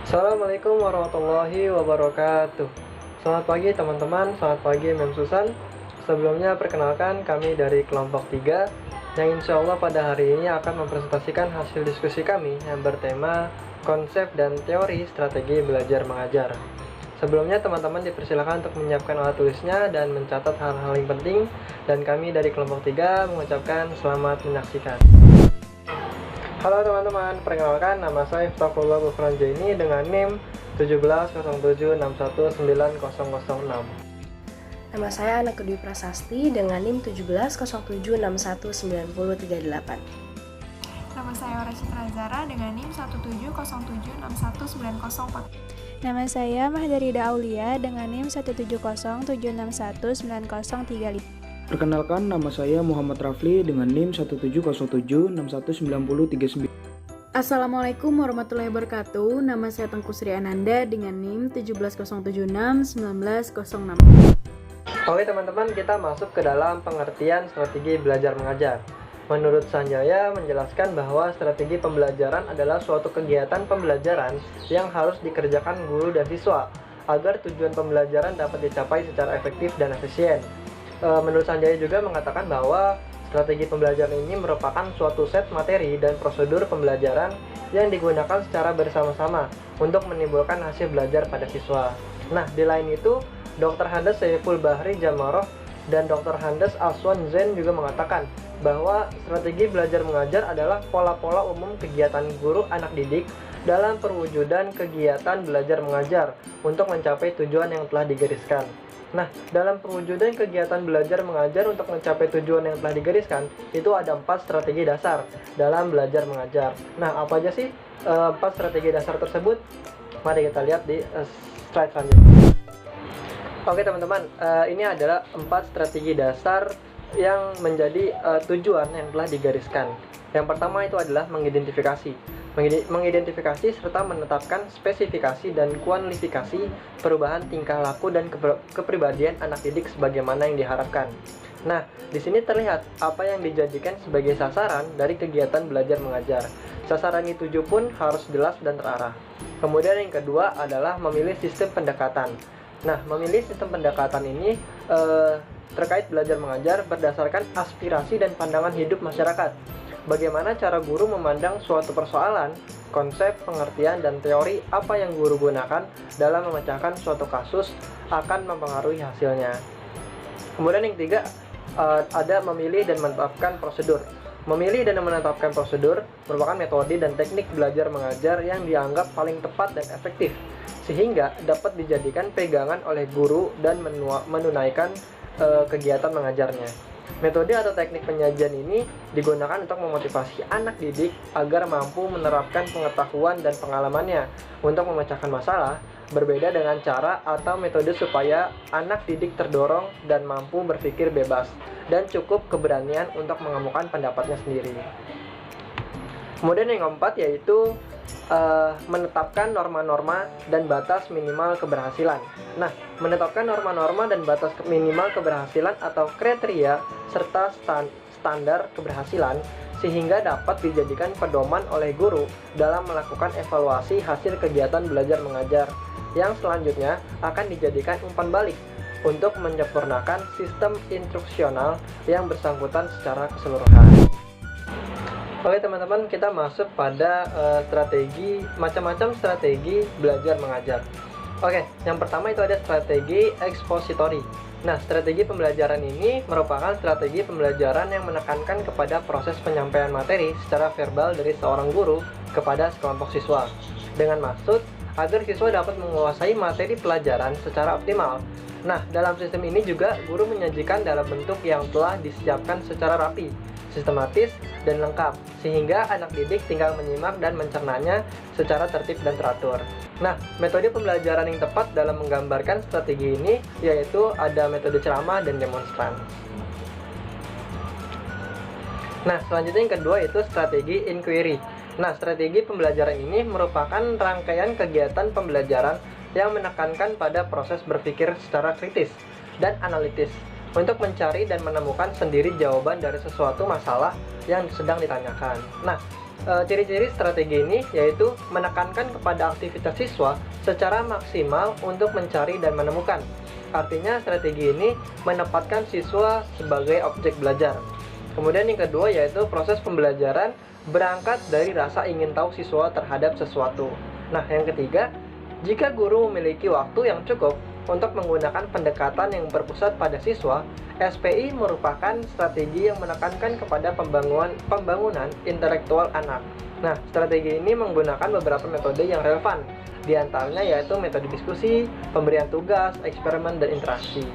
Assalamualaikum warahmatullahi wabarakatuh. Selamat pagi teman-teman, selamat pagi Mem Susan. Sebelumnya perkenalkan kami dari kelompok 3 yang insya Allah pada hari ini akan mempresentasikan hasil diskusi kami yang bertema konsep dan teori strategi belajar mengajar. Sebelumnya teman-teman dipersilakan untuk menyiapkan alat tulisnya dan mencatat hal-hal yang penting, dan kami dari kelompok 3 mengucapkan selamat menyaksikan. Halo teman-teman, perkenalkan nama saya Iftaqullah Gufran Jaini dengan NIM 17076190006. Nama saya Anak Dwi Prasasti dengan NIM 17076190038. Nama saya Rashida Zara dengan NIM 170761904. Nama saya Mahdarida Aulia dengan NIM 17076190035. Perkenalkan, nama saya Muhammad Rafli dengan NIM 17076190039. Assalamualaikum warahmatullahi wabarakatuh. Nama saya Tengku Sri Ananda dengan NIM 170761906. Oke teman-teman, kita masuk ke dalam pengertian strategi belajar mengajar. Menurut Sanjaya menjelaskan bahwa strategi pembelajaran adalah suatu kegiatan pembelajaran yang harus dikerjakan guru dan siswa agar tujuan pembelajaran dapat dicapai secara efektif dan efisien. Menurut Sanjaya juga mengatakan bahwa strategi pembelajaran ini merupakan suatu set materi dan prosedur pembelajaran yang digunakan secara bersama-sama untuk menimbulkan hasil belajar pada siswa. Nah, di lain itu, Dr. Handes Saiful Bahri Jamaroh dan Dr. Handes Aswan Zain juga mengatakan bahwa strategi belajar mengajar adalah pola-pola umum kegiatan guru anak didik dalam perwujudan kegiatan belajar mengajar untuk mencapai tujuan yang telah digariskan. Nah, dalam perwujudan kegiatan belajar mengajar untuk mencapai tujuan yang telah digariskan, itu ada 4 strategi dasar dalam belajar mengajar. Nah, apa aja sih 4 strategi dasar tersebut? Mari kita lihat di slide selanjutnya. Oke teman-teman, ini adalah 4 strategi dasar yang menjadi tujuan yang telah digariskan. Yang pertama itu adalah mengidentifikasi serta menetapkan spesifikasi dan kuantifikasi perubahan tingkah laku dan kepribadian anak didik sebagaimana yang diharapkan. Nah, di sini terlihat apa yang dijadikan sebagai sasaran dari kegiatan belajar mengajar. Sasaran dituju pun harus jelas dan terarah. Kemudian yang kedua adalah memilih sistem pendekatan. Nah, memilih sistem pendekatan ini terkait belajar mengajar berdasarkan aspirasi dan pandangan hidup masyarakat. Bagaimana cara guru memandang suatu persoalan, konsep, pengertian, dan teori apa yang guru gunakan dalam memecahkan suatu kasus akan mempengaruhi hasilnya. Kemudian yang ketiga, ada memilih dan menetapkan prosedur. Memilih dan menetapkan prosedur merupakan metode dan teknik belajar mengajar yang dianggap paling tepat dan efektif, sehingga dapat dijadikan pegangan oleh guru dan menunaikan kegiatan mengajarnya. Metode atau teknik penyajian ini digunakan untuk memotivasi anak didik agar mampu menerapkan pengetahuan dan pengalamannya untuk memecahkan masalah, berbeda dengan cara atau metode supaya anak didik terdorong dan mampu berpikir bebas dan cukup keberanian untuk mengemukakan pendapatnya sendiri. Kemudian yang keempat yaitu menetapkan norma-norma dan batas minimal keberhasilan. Nah, menetapkan norma-norma dan batas minimal keberhasilan atau kriteria serta standar keberhasilan sehingga dapat dijadikan pedoman oleh guru dalam melakukan evaluasi hasil kegiatan belajar mengajar yang selanjutnya akan dijadikan umpan balik untuk menyempurnakan sistem instruksional yang bersangkutan secara keseluruhan. Oke teman-teman, kita masuk pada macam-macam strategi belajar mengajar. Oke, yang pertama itu ada strategi expository. Nah, strategi pembelajaran ini merupakan strategi pembelajaran yang menekankan kepada proses penyampaian materi secara verbal dari seorang guru kepada sekelompok siswa, dengan maksud agar siswa dapat menguasai materi pelajaran secara optimal. Nah, dalam sistem ini juga guru menyajikan dalam bentuk yang telah disiapkan secara rapi, sistematis, dan lengkap, sehingga anak didik tinggal menyimak dan mencernanya secara tertib dan teratur. Nah, metode pembelajaran yang tepat dalam menggambarkan strategi ini yaitu ada metode ceramah dan demonstran. Nah, selanjutnya yang kedua itu strategi inquiry. Nah, strategi pembelajaran ini merupakan rangkaian kegiatan pembelajaran yang menekankan pada proses berpikir secara kritis dan analitis untuk mencari dan menemukan sendiri jawaban dari sesuatu masalah yang sedang ditanyakan. Nah, Ciri-ciri strategi ini yaitu menekankan kepada aktivitas siswa secara maksimal untuk mencari dan menemukan. Artinya strategi ini menempatkan siswa sebagai objek belajar. Kemudian yang kedua yaitu proses pembelajaran berangkat dari rasa ingin tahu siswa terhadap sesuatu. Nah, yang ketiga, jika guru memiliki waktu yang cukup untuk menggunakan pendekatan yang berpusat pada siswa, SPI merupakan strategi yang menekankan kepada pembangunan intelektual anak. Nah, strategi ini menggunakan beberapa metode yang relevan, di antaranya yaitu metode diskusi, pemberian tugas, eksperimen, dan interaksi.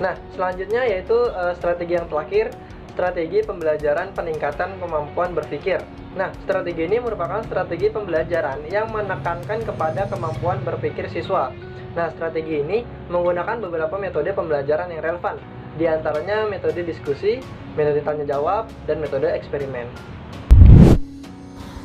Nah, selanjutnya yaitu strategi yang terakhir, strategi pembelajaran peningkatan kemampuan berpikir. Nah, strategi ini merupakan strategi pembelajaran yang menekankan kepada kemampuan berpikir siswa. Nah, strategi ini menggunakan beberapa metode pembelajaran yang relevan, di antaranya metode diskusi, metode tanya jawab, dan metode eksperimen.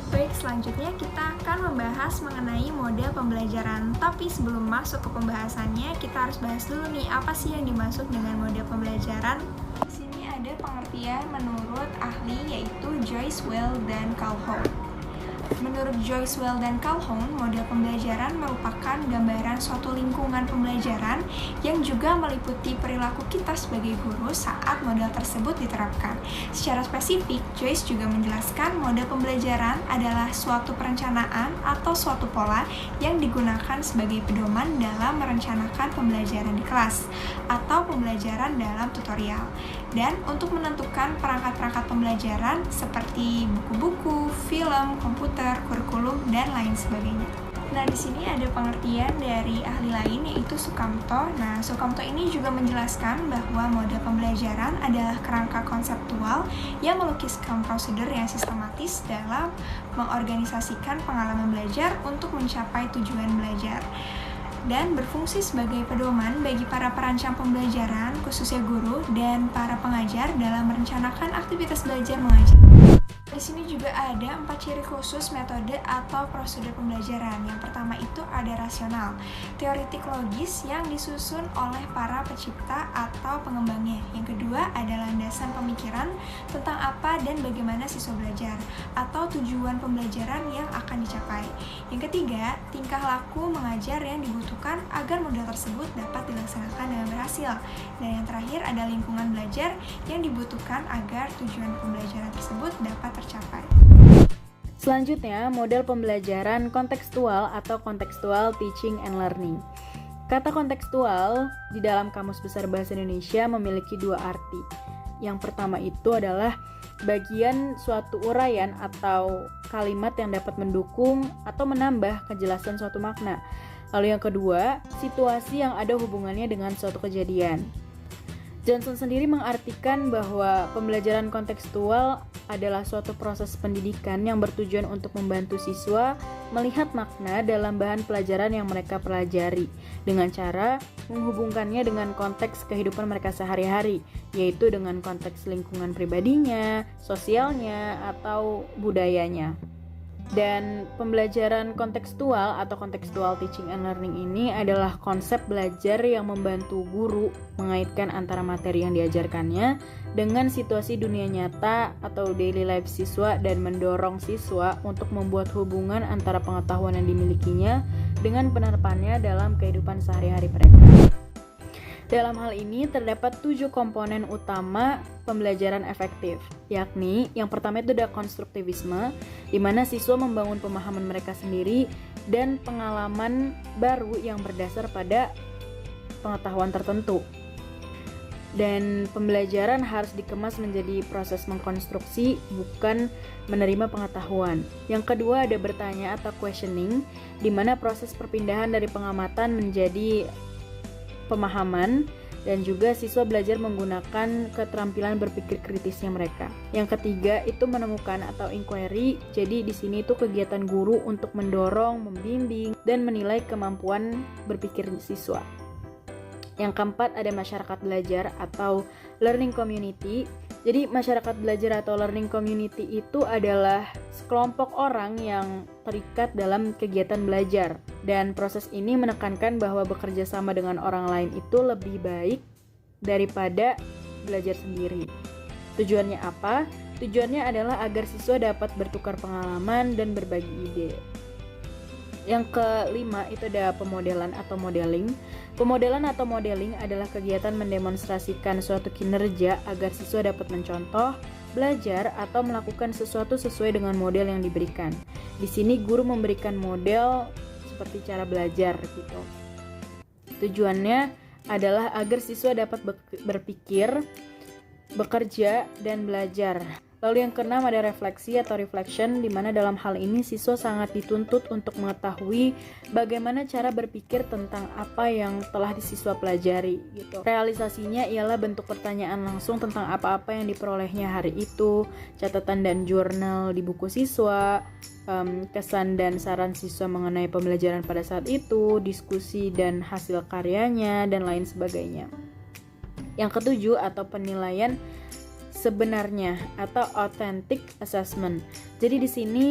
Baik, selanjutnya kita akan membahas mengenai mode pembelajaran. Tapi sebelum masuk ke pembahasannya, kita harus bahas dulu nih apa sih yang dimaksud dengan mode pembelajaran. Di sini ada pengertian menurut ahli yaitu Joyce Well dan Calhoun. Menurut Joyce Well dan Calhoun, model pembelajaran merupakan gambaran suatu lingkungan pembelajaran yang juga meliputi perilaku kita sebagai guru saat model tersebut diterapkan. Secara spesifik, Joyce juga menjelaskan model pembelajaran adalah suatu perencanaan atau suatu pola yang digunakan sebagai pedoman dalam merencanakan pembelajaran di kelas atau pembelajaran dalam tutorial. Dan untuk menentukan perangkat-perangkat pembelajaran seperti buku-buku, film, komputer, kurikulum, dan lain sebagainya. Nah, di sini ada pengertian dari ahli lain yaitu Sukamto. Nah, Sukamto ini juga menjelaskan bahwa model pembelajaran adalah kerangka konseptual yang melukiskan prosedur yang sistematis dalam mengorganisasikan pengalaman belajar untuk mencapai tujuan belajar dan berfungsi sebagai pedoman bagi para perancang pembelajaran, khususnya guru dan para pengajar dalam merencanakan aktivitas belajar mengajar. Di sini juga ada 4 ciri khusus metode atau prosedur pembelajaran. Yang pertama itu ada rasional, teoritik logis yang disusun oleh para pencipta atau pengembangnya. Yang kedua ada landasan pemikiran tentang apa dan bagaimana siswa belajar atau tujuan pembelajaran yang akan dicapai. Yang ketiga, tingkah laku mengajar yang dibutuhkan agar model tersebut dapat dilaksanakan dengan berhasil. Dan yang terakhir ada lingkungan belajar yang dibutuhkan agar tujuan pembelajaran tersebut dapat tercapai. Selanjutnya, model pembelajaran kontekstual atau contextual teaching and learning. Kata kontekstual di dalam Kamus Besar Bahasa Indonesia memiliki 2 arti. Yang pertama itu adalah bagian suatu uraian atau kalimat yang dapat mendukung atau menambah kejelasan suatu makna. Lalu yang kedua, situasi yang ada hubungannya dengan suatu kejadian. Johnson sendiri mengartikan bahwa pembelajaran kontekstual adalah suatu proses pendidikan yang bertujuan untuk membantu siswa melihat makna dalam bahan pelajaran yang mereka pelajari dengan cara menghubungkannya dengan konteks kehidupan mereka sehari-hari, yaitu dengan konteks lingkungan pribadinya, sosialnya, atau budayanya. Dan pembelajaran kontekstual atau contextual teaching and learning ini adalah konsep belajar yang membantu guru mengaitkan antara materi yang diajarkannya dengan situasi dunia nyata atau daily life siswa dan mendorong siswa untuk membuat hubungan antara pengetahuan yang dimilikinya dengan penerapannya dalam kehidupan sehari-hari mereka. Dalam hal ini terdapat 7 komponen utama pembelajaran efektif, yakni yang pertama itu ada konstruktivisme, di mana siswa membangun pemahaman mereka sendiri dan pengalaman baru yang berdasar pada pengetahuan tertentu. Dan pembelajaran harus dikemas menjadi proses mengkonstruksi, bukan menerima pengetahuan. Yang kedua ada bertanya atau questioning, di mana proses perpindahan dari pengamatan menjadi pemahaman, dan juga siswa belajar menggunakan keterampilan berpikir kritisnya mereka. Yang ketiga itu menemukan atau inquiry. Jadi di sini itu kegiatan guru untuk mendorong, membimbing, dan menilai kemampuan berpikir siswa. Yang keempat ada masyarakat belajar atau learning community. Jadi masyarakat belajar atau learning community itu adalah sekelompok orang yang terikat dalam kegiatan belajar. Dan proses ini menekankan bahwa bekerja sama dengan orang lain itu lebih baik daripada belajar sendiri. Tujuannya apa? Tujuannya adalah agar siswa dapat bertukar pengalaman dan berbagi ide. Yang kelima itu ada pemodelan atau modeling. Pemodelan atau modeling adalah kegiatan mendemonstrasikan suatu kinerja agar siswa dapat mencontoh, belajar, atau melakukan sesuatu sesuai dengan model yang diberikan. Di sini guru memberikan model seperti cara belajar gitu. Tujuannya adalah agar siswa dapat berpikir, bekerja, dan belajar. Lalu yang keenam ada refleksi atau reflection, di mana dalam hal ini siswa sangat dituntut untuk mengetahui bagaimana cara berpikir tentang apa yang telah siswa pelajari gitu. Realisasinya ialah bentuk pertanyaan langsung tentang apa-apa yang diperolehnya hari itu, catatan dan jurnal di buku siswa, kesan dan saran siswa mengenai pembelajaran pada saat itu, diskusi dan hasil karyanya, dan lain sebagainya. Yang ketujuh atau penilaian sebenarnya atau authentic assessment. Jadi di sini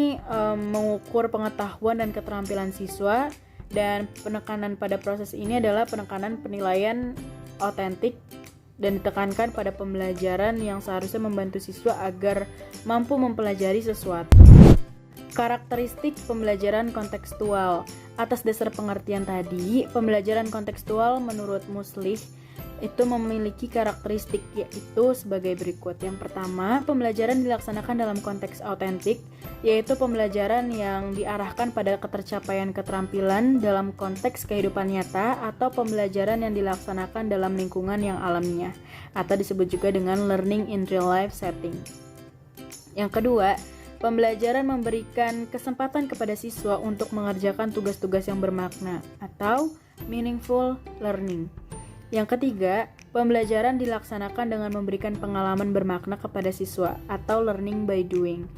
mengukur pengetahuan dan keterampilan siswa, dan penekanan pada proses ini adalah penekanan penilaian autentik dan ditekankan pada pembelajaran yang seharusnya membantu siswa agar mampu mempelajari sesuatu. Karakteristik pembelajaran kontekstual. Atas dasar pengertian tadi, pembelajaran kontekstual menurut Muslih itu memiliki karakteristik, yaitu sebagai berikut. Yang pertama, pembelajaran dilaksanakan dalam konteks autentik, yaitu pembelajaran yang diarahkan pada ketercapaian keterampilan dalam konteks kehidupan nyata, atau pembelajaran yang dilaksanakan dalam lingkungan yang alamiah, atau disebut juga dengan learning in real life setting. Yang kedua, pembelajaran memberikan kesempatan kepada siswa untuk mengerjakan tugas-tugas yang bermakna, atau meaningful learning. Yang ketiga, pembelajaran dilaksanakan dengan memberikan pengalaman bermakna kepada siswa atau learning by doing.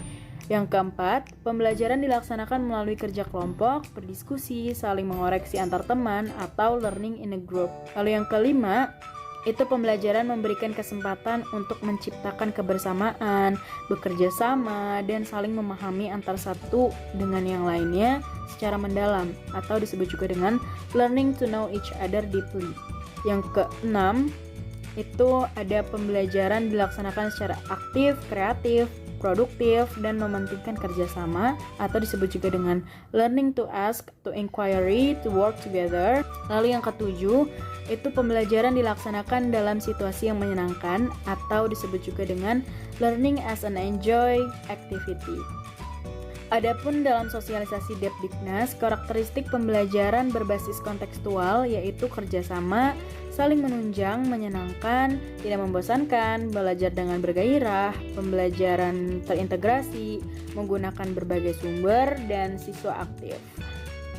Yang keempat, pembelajaran dilaksanakan melalui kerja kelompok, berdiskusi, saling mengoreksi antar teman, atau learning in a group. Lalu yang kelima, itu pembelajaran memberikan kesempatan untuk menciptakan kebersamaan, bekerja sama, dan saling memahami antar satu dengan yang lainnya secara mendalam, atau disebut juga dengan learning to know each other deeply. Yang keenam, itu ada pembelajaran dilaksanakan secara aktif, kreatif, produktif, dan mementingkan kerjasama, atau disebut juga dengan learning to ask, to inquiry, to work together. Lalu yang ketujuh, itu pembelajaran dilaksanakan dalam situasi yang menyenangkan, atau disebut juga dengan learning as an enjoy activity. Adapun dalam sosialisasi Depdiknas, karakteristik pembelajaran berbasis kontekstual yaitu kerjasama, saling menunjang, menyenangkan, tidak membosankan, belajar dengan bergairah, pembelajaran terintegrasi, menggunakan berbagai sumber, dan siswa aktif.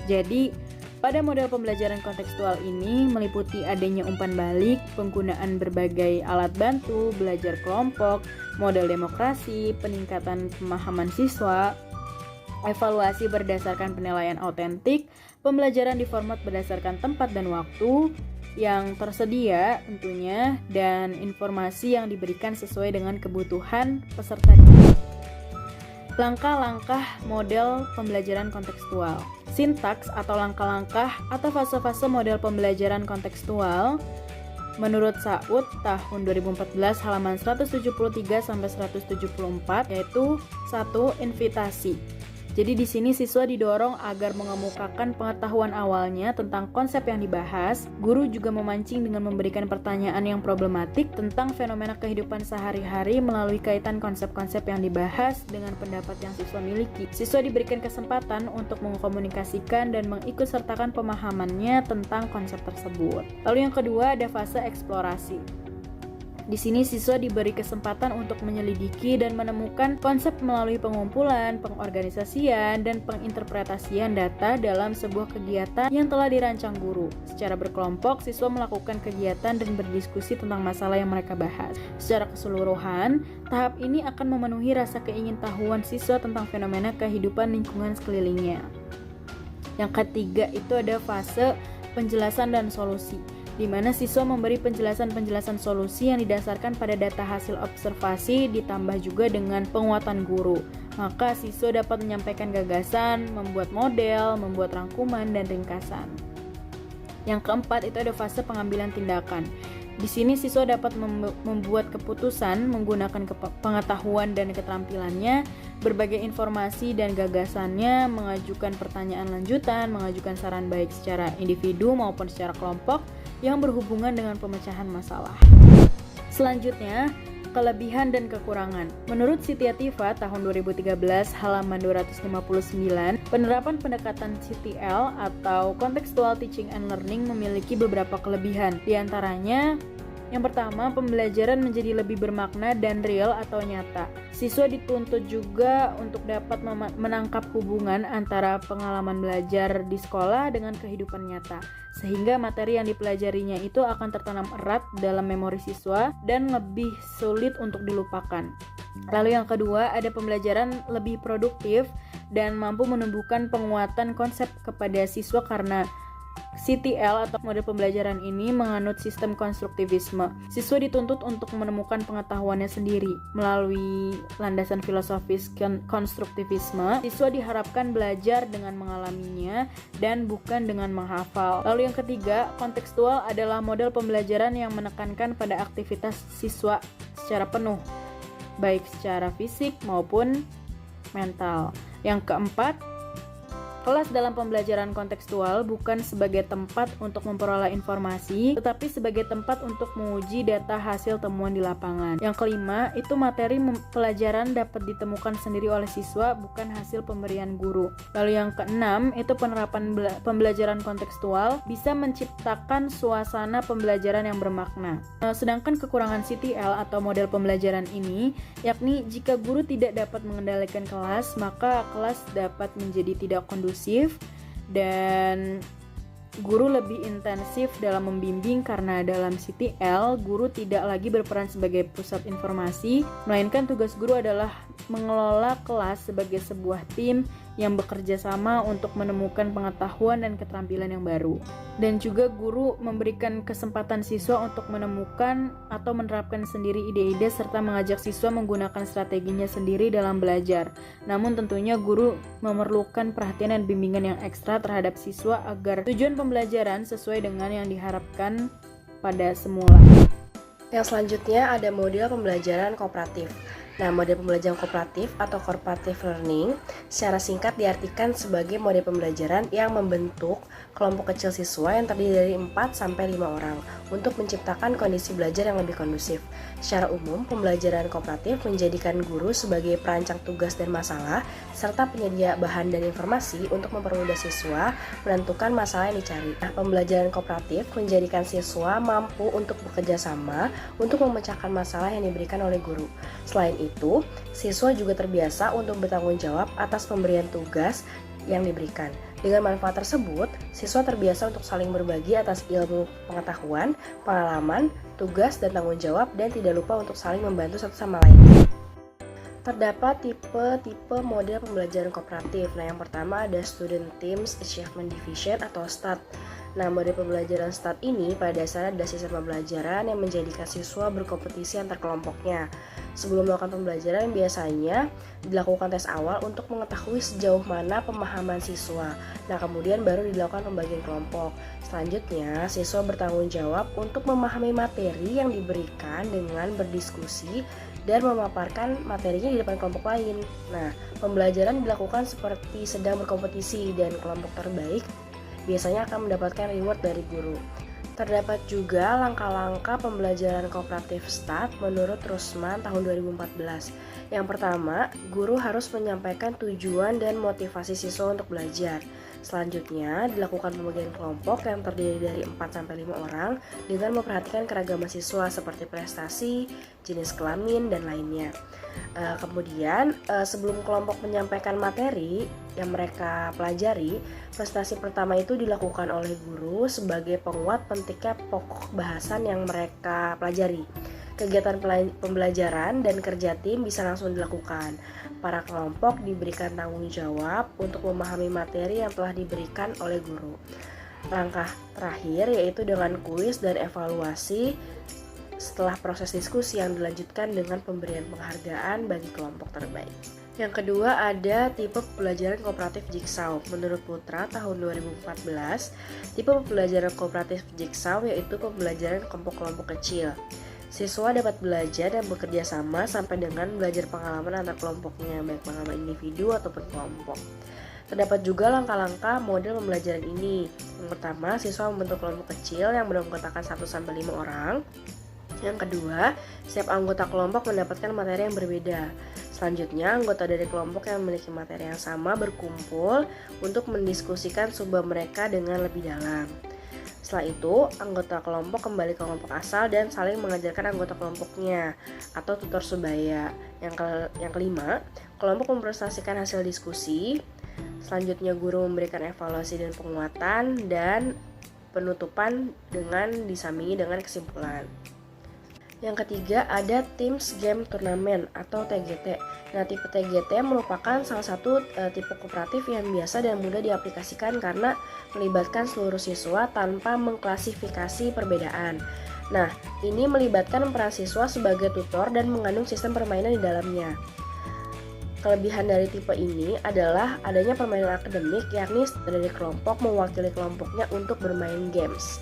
Jadi, pada model pembelajaran kontekstual ini meliputi adanya umpan balik, penggunaan berbagai alat bantu, belajar kelompok, model demokrasi, peningkatan pemahaman siswa, evaluasi berdasarkan penilaian autentik, pembelajaran di format berdasarkan tempat dan waktu yang tersedia tentunya, dan informasi yang diberikan sesuai dengan kebutuhan peserta didik. Langkah-langkah model pembelajaran kontekstual. Sintaks atau langkah-langkah atau fase-fase model pembelajaran kontekstual menurut Saud tahun 2014 halaman 173 sampai 174, yaitu 1. Invitasi. Jadi di sini siswa didorong agar mengemukakan pengetahuan awalnya tentang konsep yang dibahas. Guru juga memancing dengan memberikan pertanyaan yang problematik tentang fenomena kehidupan sehari-hari melalui kaitan konsep-konsep yang dibahas dengan pendapat yang siswa miliki. Siswa diberikan kesempatan untuk mengkomunikasikan dan mengikutsertakan pemahamannya tentang konsep tersebut. Lalu yang kedua ada fase eksplorasi. Di sini siswa diberi kesempatan untuk menyelidiki dan menemukan konsep melalui pengumpulan, pengorganisasian, dan penginterpretasian data dalam sebuah kegiatan yang telah dirancang guru. Secara berkelompok, siswa melakukan kegiatan dan berdiskusi tentang masalah yang mereka bahas. Secara keseluruhan, tahap ini akan memenuhi rasa keingintahuan siswa tentang fenomena kehidupan lingkungan sekelilingnya. Yang ketiga itu ada fase penjelasan dan solusi, di mana siswa memberi penjelasan-penjelasan solusi yang didasarkan pada data hasil observasi ditambah juga dengan penguatan guru. Maka siswa dapat menyampaikan gagasan, membuat model, membuat rangkuman, dan ringkasan. Yang keempat itu ada fase pengambilan tindakan. Di sini siswa dapat membuat keputusan menggunakan pengetahuan dan keterampilannya, berbagai informasi dan gagasannya, mengajukan pertanyaan lanjutan, mengajukan saran baik secara individu maupun secara kelompok yang berhubungan dengan pemecahan masalah. Selanjutnya, kelebihan dan kekurangan. Menurut Sitiativa tahun 2013 halaman 259, penerapan pendekatan CTL atau Contextual Teaching and Learning memiliki beberapa kelebihan. Di antaranya, yang pertama, pembelajaran menjadi lebih bermakna dan real atau nyata. Siswa dituntut juga untuk dapat menangkap hubungan antara pengalaman belajar di sekolah dengan kehidupan nyata, sehingga materi yang dipelajarinya itu akan tertanam erat dalam memori siswa dan lebih sulit untuk dilupakan. Lalu yang kedua, ada pembelajaran lebih produktif dan mampu menumbuhkan penguatan konsep kepada siswa karena CTL atau model pembelajaran ini menganut sistem konstruktivisme. Siswa dituntut untuk menemukan pengetahuannya sendiri. Melalui landasan filosofis konstruktivisme, siswa diharapkan belajar dengan mengalaminya dan bukan dengan menghafal. Lalu yang ketiga, kontekstual adalah model pembelajaran yang menekankan pada aktivitas siswa secara penuh, baik secara fisik maupun mental. Yang keempat, kelas dalam pembelajaran kontekstual bukan sebagai tempat untuk memperoleh informasi, tetapi sebagai tempat untuk menguji data hasil temuan di lapangan. Yang kelima, itu materi pelajaran dapat ditemukan sendiri oleh siswa, bukan hasil pemberian guru. Lalu yang keenam, itu penerapan pembelajaran kontekstual bisa menciptakan suasana pembelajaran yang bermakna. Sedangkan kekurangan CTL atau model pembelajaran ini, yakni jika guru tidak dapat mengendalikan kelas, maka kelas dapat menjadi tidak kondusif dan guru lebih intensif dalam membimbing karena dalam CTL guru tidak lagi berperan sebagai pusat informasi, melainkan tugas guru adalah mengelola kelas sebagai sebuah tim yang bekerja sama untuk menemukan pengetahuan dan keterampilan yang baru. Dan juga guru memberikan kesempatan siswa untuk menemukan atau menerapkan sendiri ide-ide serta mengajak siswa menggunakan strateginya sendiri dalam belajar. Namun tentunya guru memerlukan perhatian dan bimbingan yang ekstra terhadap siswa agar tujuan pembelajaran sesuai dengan yang diharapkan pada semula. Yang selanjutnya ada model pembelajaran kooperatif. Nah, model pembelajaran kooperatif atau cooperative learning secara singkat diartikan sebagai model pembelajaran yang membentuk kelompok kecil siswa yang terdiri dari 4-5 orang untuk menciptakan kondisi belajar yang lebih kondusif. Secara umum, pembelajaran kooperatif menjadikan guru sebagai perancang tugas dan masalah serta penyedia bahan dan informasi untuk mempermudah siswa menentukan masalah yang dicari. Nah, pembelajaran kooperatif menjadikan siswa mampu untuk bekerja sama untuk memecahkan masalah yang diberikan oleh guru. Selain itu, siswa juga terbiasa untuk bertanggung jawab atas pemberian tugas yang diberikan. Dengan manfaat tersebut, siswa terbiasa untuk saling berbagi atas ilmu, pengetahuan, pengalaman, tugas, dan tanggung jawab, dan tidak lupa untuk saling membantu satu sama lain. Terdapat tipe-tipe model pembelajaran kooperatif. Nah, yang pertama ada Student Teams Achievement Division atau STAT. Nah, model pembelajaran STAT ini pada dasarnya adalah sistem pembelajaran yang menjadikan siswa berkompetisi antar kelompoknya. Sebelum melakukan pembelajaran, biasanya dilakukan tes awal untuk mengetahui sejauh mana pemahaman siswa. Nah, kemudian baru dilakukan pembagian kelompok. Selanjutnya, siswa bertanggung jawab untuk memahami materi yang diberikan dengan berdiskusi dan memaparkan materinya di depan kelompok lain. Nah, pembelajaran dilakukan seperti sedang berkompetisi dan kelompok terbaik biasanya akan mendapatkan reward dari guru. Terdapat juga langkah-langkah pembelajaran kooperatif STAT menurut Rusman tahun 2014. Yang pertama, guru harus menyampaikan tujuan dan motivasi siswa untuk belajar. Selanjutnya, dilakukan pembagian kelompok yang terdiri dari 4-5 orang dengan memperhatikan keragaman siswa seperti prestasi, jenis kelamin, dan lainnya. Kemudian, sebelum kelompok menyampaikan materi yang mereka pelajari, prestasi pertama itu dilakukan oleh guru sebagai penguat pentingnya pokok bahasan yang mereka pelajari. Kegiatan pembelajaran dan kerja tim bisa langsung dilakukan. Para kelompok diberikan tanggung jawab untuk memahami materi yang telah diberikan oleh guru. Langkah terakhir yaitu dengan kuis dan evaluasi setelah proses diskusi yang dilanjutkan dengan pemberian penghargaan bagi kelompok terbaik. Yang kedua ada tipe pembelajaran kooperatif Jigsaw. Menurut Putra tahun 2014, tipe pembelajaran kooperatif Jigsaw yaitu pembelajaran kelompok-kelompok kecil. Siswa dapat belajar dan bekerja sama sampai dengan belajar pengalaman antar kelompoknya, baik pengalaman individu ataupun kelompok. Terdapat juga langkah-langkah model pembelajaran ini. Yang pertama, siswa membentuk kelompok kecil yang beranggotakan 1-5 orang. Yang kedua, setiap anggota kelompok mendapatkan materi yang berbeda. Selanjutnya, anggota dari kelompok yang memiliki materi yang sama berkumpul untuk mendiskusikan sumber mereka dengan lebih dalam. Setelah itu, anggota kelompok kembali ke kelompok asal dan saling mengajarkan anggota kelompoknya atau tutor sebaya. Yang kelima, kelompok mempresentasikan hasil diskusi. Selanjutnya, guru memberikan evaluasi dan penguatan, dan penutupan dengan disambangi dengan kesimpulan. Yang ketiga ada Teams Game Tournament atau TGT. Nah, tipe TGT merupakan salah satu tipe kooperatif yang biasa dan mudah diaplikasikan karena melibatkan seluruh siswa tanpa mengklasifikasi perbedaan. Nah, ini melibatkan peran siswa sebagai tutor dan mengandung sistem permainan di dalamnya. Kelebihan dari tipe ini adalah adanya permainan akademik, yakni dari kelompok mewakili kelompoknya untuk bermain games.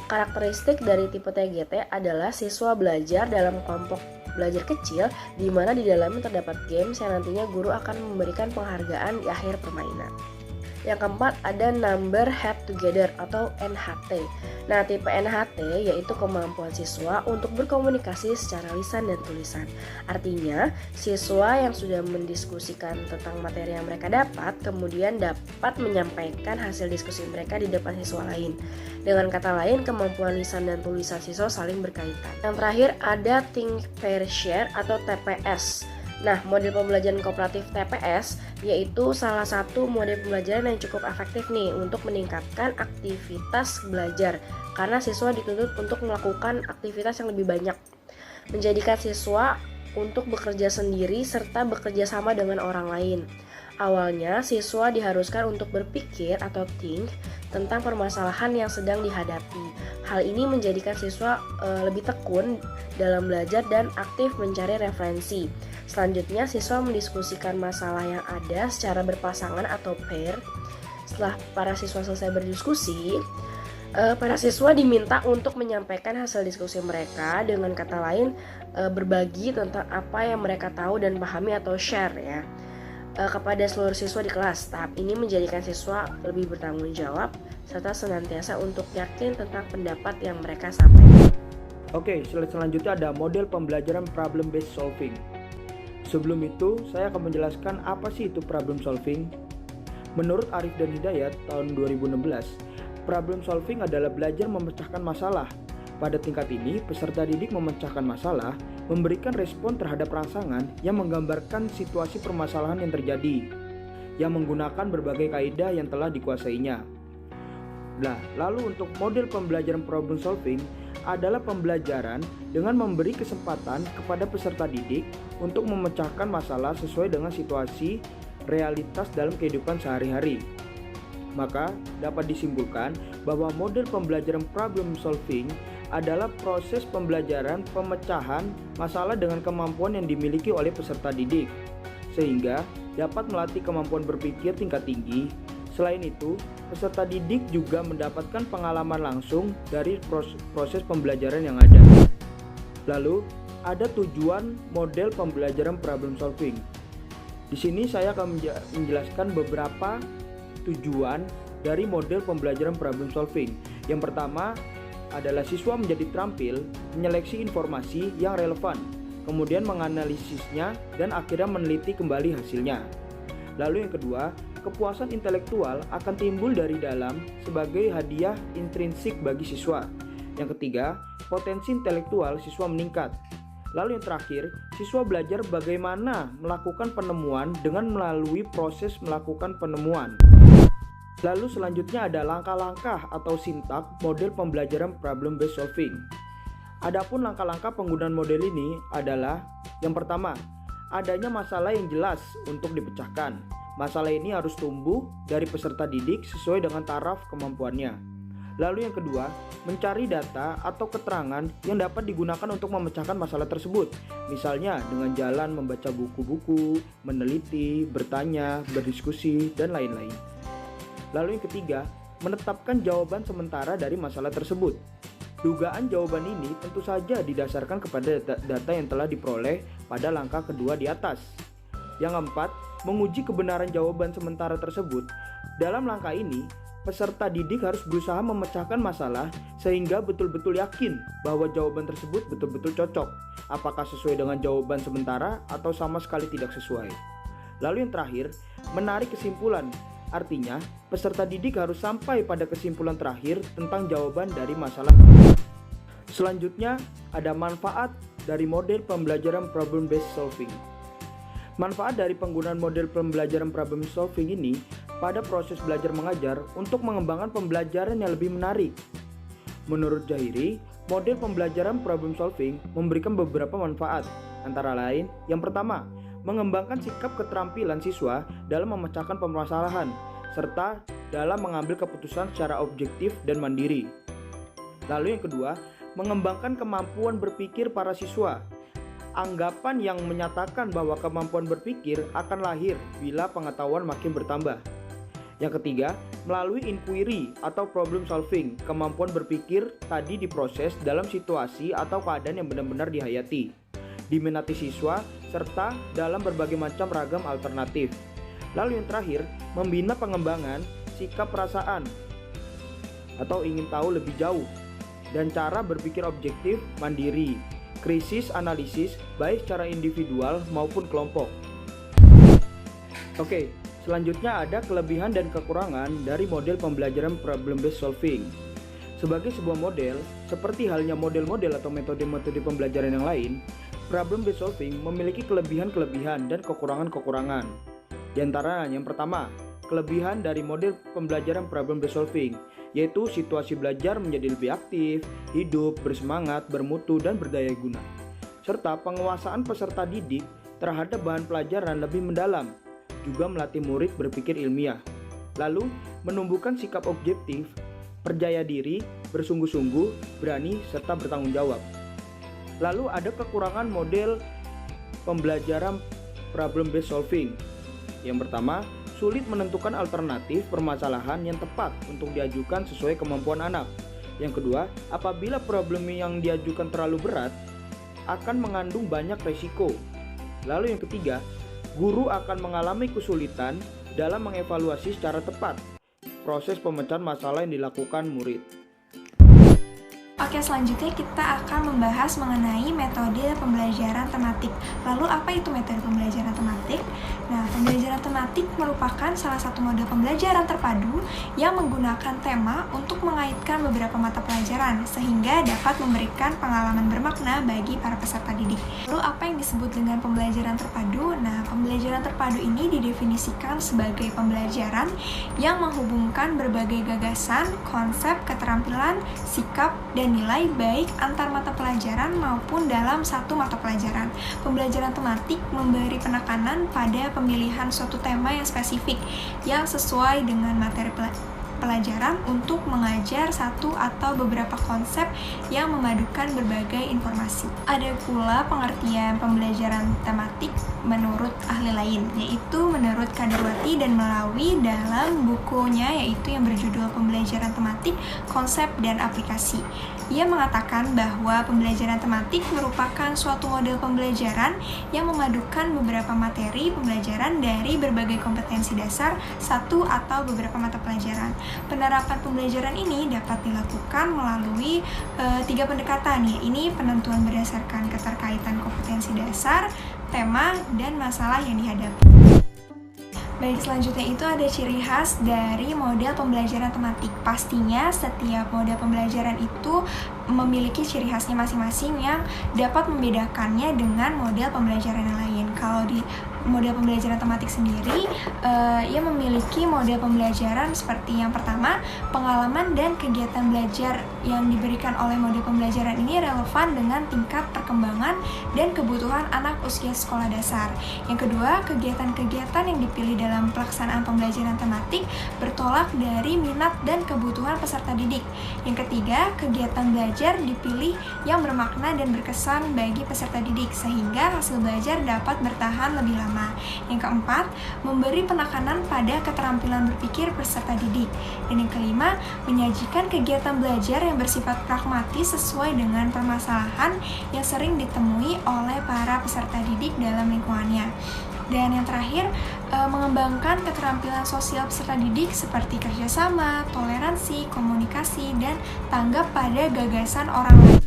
Karakteristik dari tipe TGT adalah siswa belajar dalam kelompok belajar kecil di mana di dalamnya terdapat games yang nantinya guru akan memberikan penghargaan di akhir permainan. Yang keempat ada Number Head Together atau NHT. Nah, tipe NHT yaitu kemampuan siswa untuk berkomunikasi secara lisan dan tulisan. Artinya, siswa yang sudah mendiskusikan tentang materi yang mereka dapat kemudian dapat menyampaikan hasil diskusi mereka di depan siswa lain. Dengan kata lain, kemampuan lisan dan tulisan siswa saling berkaitan. Yang terakhir ada Think Pair Share atau TPS. Nah, model pembelajaran kooperatif TPS yaitu salah satu model pembelajaran yang cukup efektif nih untuk meningkatkan aktivitas belajar karena siswa dituntut untuk melakukan aktivitas yang lebih banyak, menjadikan siswa untuk bekerja sendiri serta bekerja sama dengan orang lain. Awalnya, siswa diharuskan untuk berpikir atau think tentang permasalahan yang sedang dihadapi. Hal ini menjadikan siswa lebih tekun dalam belajar dan aktif mencari referensi. Selanjutnya, siswa mendiskusikan masalah yang ada secara berpasangan atau pair. Setelah para siswa selesai berdiskusi, para siswa diminta untuk menyampaikan hasil diskusi mereka, dengan kata lain berbagi tentang apa yang mereka tahu dan pahami atau share ya kepada seluruh siswa di kelas. Tahap ini menjadikan siswa lebih bertanggung jawab serta senantiasa untuk yakin tentang pendapat yang mereka sampaikan. Oke, selanjutnya ada model pembelajaran problem based solving. Sebelum itu, saya akan menjelaskan apa sih itu problem solving. Menurut Arif dan Hidayat tahun 2016, problem solving adalah belajar memecahkan masalah. Pada tingkat ini, peserta didik memecahkan masalah, memberikan respon terhadap rangsangan yang menggambarkan situasi permasalahan yang terjadi, yang menggunakan berbagai kaidah yang telah dikuasainya. Nah, lalu untuk model pembelajaran problem solving adalah pembelajaran dengan memberi kesempatan kepada peserta didik untuk memecahkan masalah sesuai dengan situasi realitas dalam kehidupan sehari-hari. Maka dapat disimpulkan bahwa model pembelajaran problem solving adalah proses pembelajaran pemecahan masalah dengan kemampuan yang dimiliki oleh peserta didik, sehingga dapat melatih kemampuan berpikir tingkat tinggi. Selain itu, peserta didik juga mendapatkan pengalaman langsung dari proses pembelajaran yang ada. Lalu, ada tujuan model pembelajaran problem solving. Di sini saya akan menjelaskan beberapa tujuan dari model pembelajaran problem solving. Yang pertama adalah siswa menjadi terampil menyeleksi informasi yang relevan, kemudian menganalisisnya dan akhirnya meneliti kembali hasilnya. Lalu yang kedua, kepuasan intelektual akan timbul dari dalam sebagai hadiah intrinsik bagi siswa. Yang ketiga, potensi intelektual siswa meningkat. Lalu yang terakhir, siswa belajar bagaimana melakukan penemuan dengan melalui proses melakukan penemuan. Lalu selanjutnya ada langkah-langkah atau sintak model pembelajaran problem based solving. Adapun langkah-langkah penggunaan model ini adalah yang pertama, adanya masalah yang jelas untuk dipecahkan. Masalah ini harus tumbuh dari peserta didik sesuai dengan taraf kemampuannya. Lalu yang kedua, mencari data atau keterangan yang dapat digunakan untuk memecahkan masalah tersebut. Misalnya dengan jalan membaca buku-buku, meneliti, bertanya, berdiskusi, dan lain-lain. Lalu yang ketiga, menetapkan jawaban sementara dari masalah tersebut. Dugaan jawaban ini tentu saja didasarkan kepada data yang telah diperoleh pada langkah kedua di atas. Yang keempat, menguji kebenaran jawaban sementara tersebut. Dalam langkah ini, peserta didik harus berusaha memecahkan masalah sehingga betul-betul yakin bahwa jawaban tersebut betul-betul cocok, apakah sesuai dengan jawaban sementara atau sama sekali tidak sesuai. Lalu yang terakhir, menarik kesimpulan. Artinya, peserta didik harus sampai pada kesimpulan terakhir tentang jawaban dari masalah. Selanjutnya, ada manfaat dari model pembelajaran problem-based solving. Manfaat dari penggunaan model pembelajaran problem solving ini pada proses belajar mengajar untuk mengembangkan pembelajaran yang lebih menarik. Menurut Jahiri, model pembelajaran problem solving memberikan beberapa manfaat, antara lain, yang pertama, mengembangkan sikap keterampilan siswa dalam memecahkan permasalahan, serta dalam mengambil keputusan secara objektif dan mandiri. Lalu yang kedua, mengembangkan kemampuan berpikir para siswa. Anggapan yang menyatakan bahwa kemampuan berpikir akan lahir bila pengetahuan makin bertambah. Yang ketiga, melalui inquiry atau problem solving, kemampuan berpikir tadi diproses dalam situasi atau keadaan yang benar-benar dihayati, diminati siswa, serta dalam berbagai macam ragam alternatif. Lalu yang terakhir, membina pengembangan sikap perasaan atau ingin tahu lebih jauh, dan cara berpikir objektif, mandiri, krisis analisis, baik secara individual maupun kelompok. Oke, selanjutnya ada kelebihan dan kekurangan dari model pembelajaran problem-based solving. Sebagai sebuah model, seperti halnya model-model atau metode-metode pembelajaran yang lain, problem-based solving memiliki kelebihan-kelebihan dan kekurangan-kekurangan. Di antaranya yang pertama, kelebihan dari model pembelajaran problem-based solving, yaitu situasi belajar menjadi lebih aktif, hidup, bersemangat, bermutu, dan berdaya guna. Serta penguasaan peserta didik terhadap bahan pelajaran lebih mendalam, juga melatih murid berpikir ilmiah. Lalu, menumbuhkan sikap objektif, percaya diri, bersungguh-sungguh, berani, serta bertanggung jawab. Lalu ada kekurangan model pembelajaran problem-based solving. Yang pertama, sulit menentukan alternatif permasalahan yang tepat untuk diajukan sesuai kemampuan anak. Yang kedua, apabila problem yang diajukan terlalu berat, akan mengandung banyak resiko. Lalu yang ketiga, guru akan mengalami kesulitan dalam mengevaluasi secara tepat proses pemecahan masalah yang dilakukan murid. Oke, selanjutnya kita akan membahas mengenai metode pembelajaran tematik. Lalu apa itu metode pembelajaran tematik? Nah, pembelajaran tematik merupakan salah satu model pembelajaran terpadu yang menggunakan tema untuk mengaitkan beberapa mata pelajaran sehingga dapat memberikan pengalaman bermakna bagi para peserta didik. Lalu apa yang disebut dengan pembelajaran terpadu? Nah, pembelajaran terpadu ini didefinisikan sebagai pembelajaran yang menghubungkan berbagai gagasan, konsep, keterampilan, sikap, dan nilai baik antar mata pelajaran maupun dalam satu mata pelajaran. Pembelajaran tematik memberi penekanan pada pemilihan suatu tema yang spesifik yang sesuai dengan materi pelajaran untuk mengajar satu atau beberapa konsep yang memadukan berbagai informasi. Ada pula pengertian pembelajaran tematik menurut ahli lain, yaitu menurut Kadarwati dan Melawi dalam bukunya yaitu yang berjudul Pembelajaran Tematik, Konsep dan Aplikasi. Ia mengatakan bahwa pembelajaran tematik merupakan suatu model pembelajaran yang memadukan beberapa materi pembelajaran dari berbagai kompetensi dasar satu atau beberapa mata pelajaran. Penerapan pembelajaran ini dapat dilakukan melalui 3 pendekatan, yaitu penentuan berdasarkan keterkaitan kompetensi dasar, tema, dan masalah yang dihadapi. Baik, selanjutnya itu ada ciri khas dari model pembelajaran tematik. Pastinya setiap model pembelajaran itu memiliki ciri khasnya masing-masing yang dapat membedakannya dengan model pembelajaran yang lain. Kalau di model pembelajaran tematik sendiri, ia memiliki model pembelajaran seperti yang pertama, pengalaman dan kegiatan belajar yang diberikan oleh model pembelajaran ini relevan dengan tingkat perkembangan dan kebutuhan anak usia sekolah dasar. Yang kedua, kegiatan-kegiatan yang dipilih dalam pelaksanaan pembelajaran tematik bertolak dari minat dan kebutuhan peserta didik. Yang ketiga, kegiatan belajar dipilih yang bermakna dan berkesan bagi peserta didik sehingga hasil belajar dapat bertahan lebih lama. Yang keempat, memberi penekanan pada keterampilan berpikir peserta didik. Dan yang kelima, menyajikan kegiatan belajar yang bersifat pragmatis sesuai dengan permasalahan yang sering ditemui oleh para peserta didik dalam lingkungannya. Dan yang terakhir, mengembangkan keterampilan sosial peserta didik seperti kerjasama, toleransi, komunikasi, dan tanggap pada gagasan orang lain.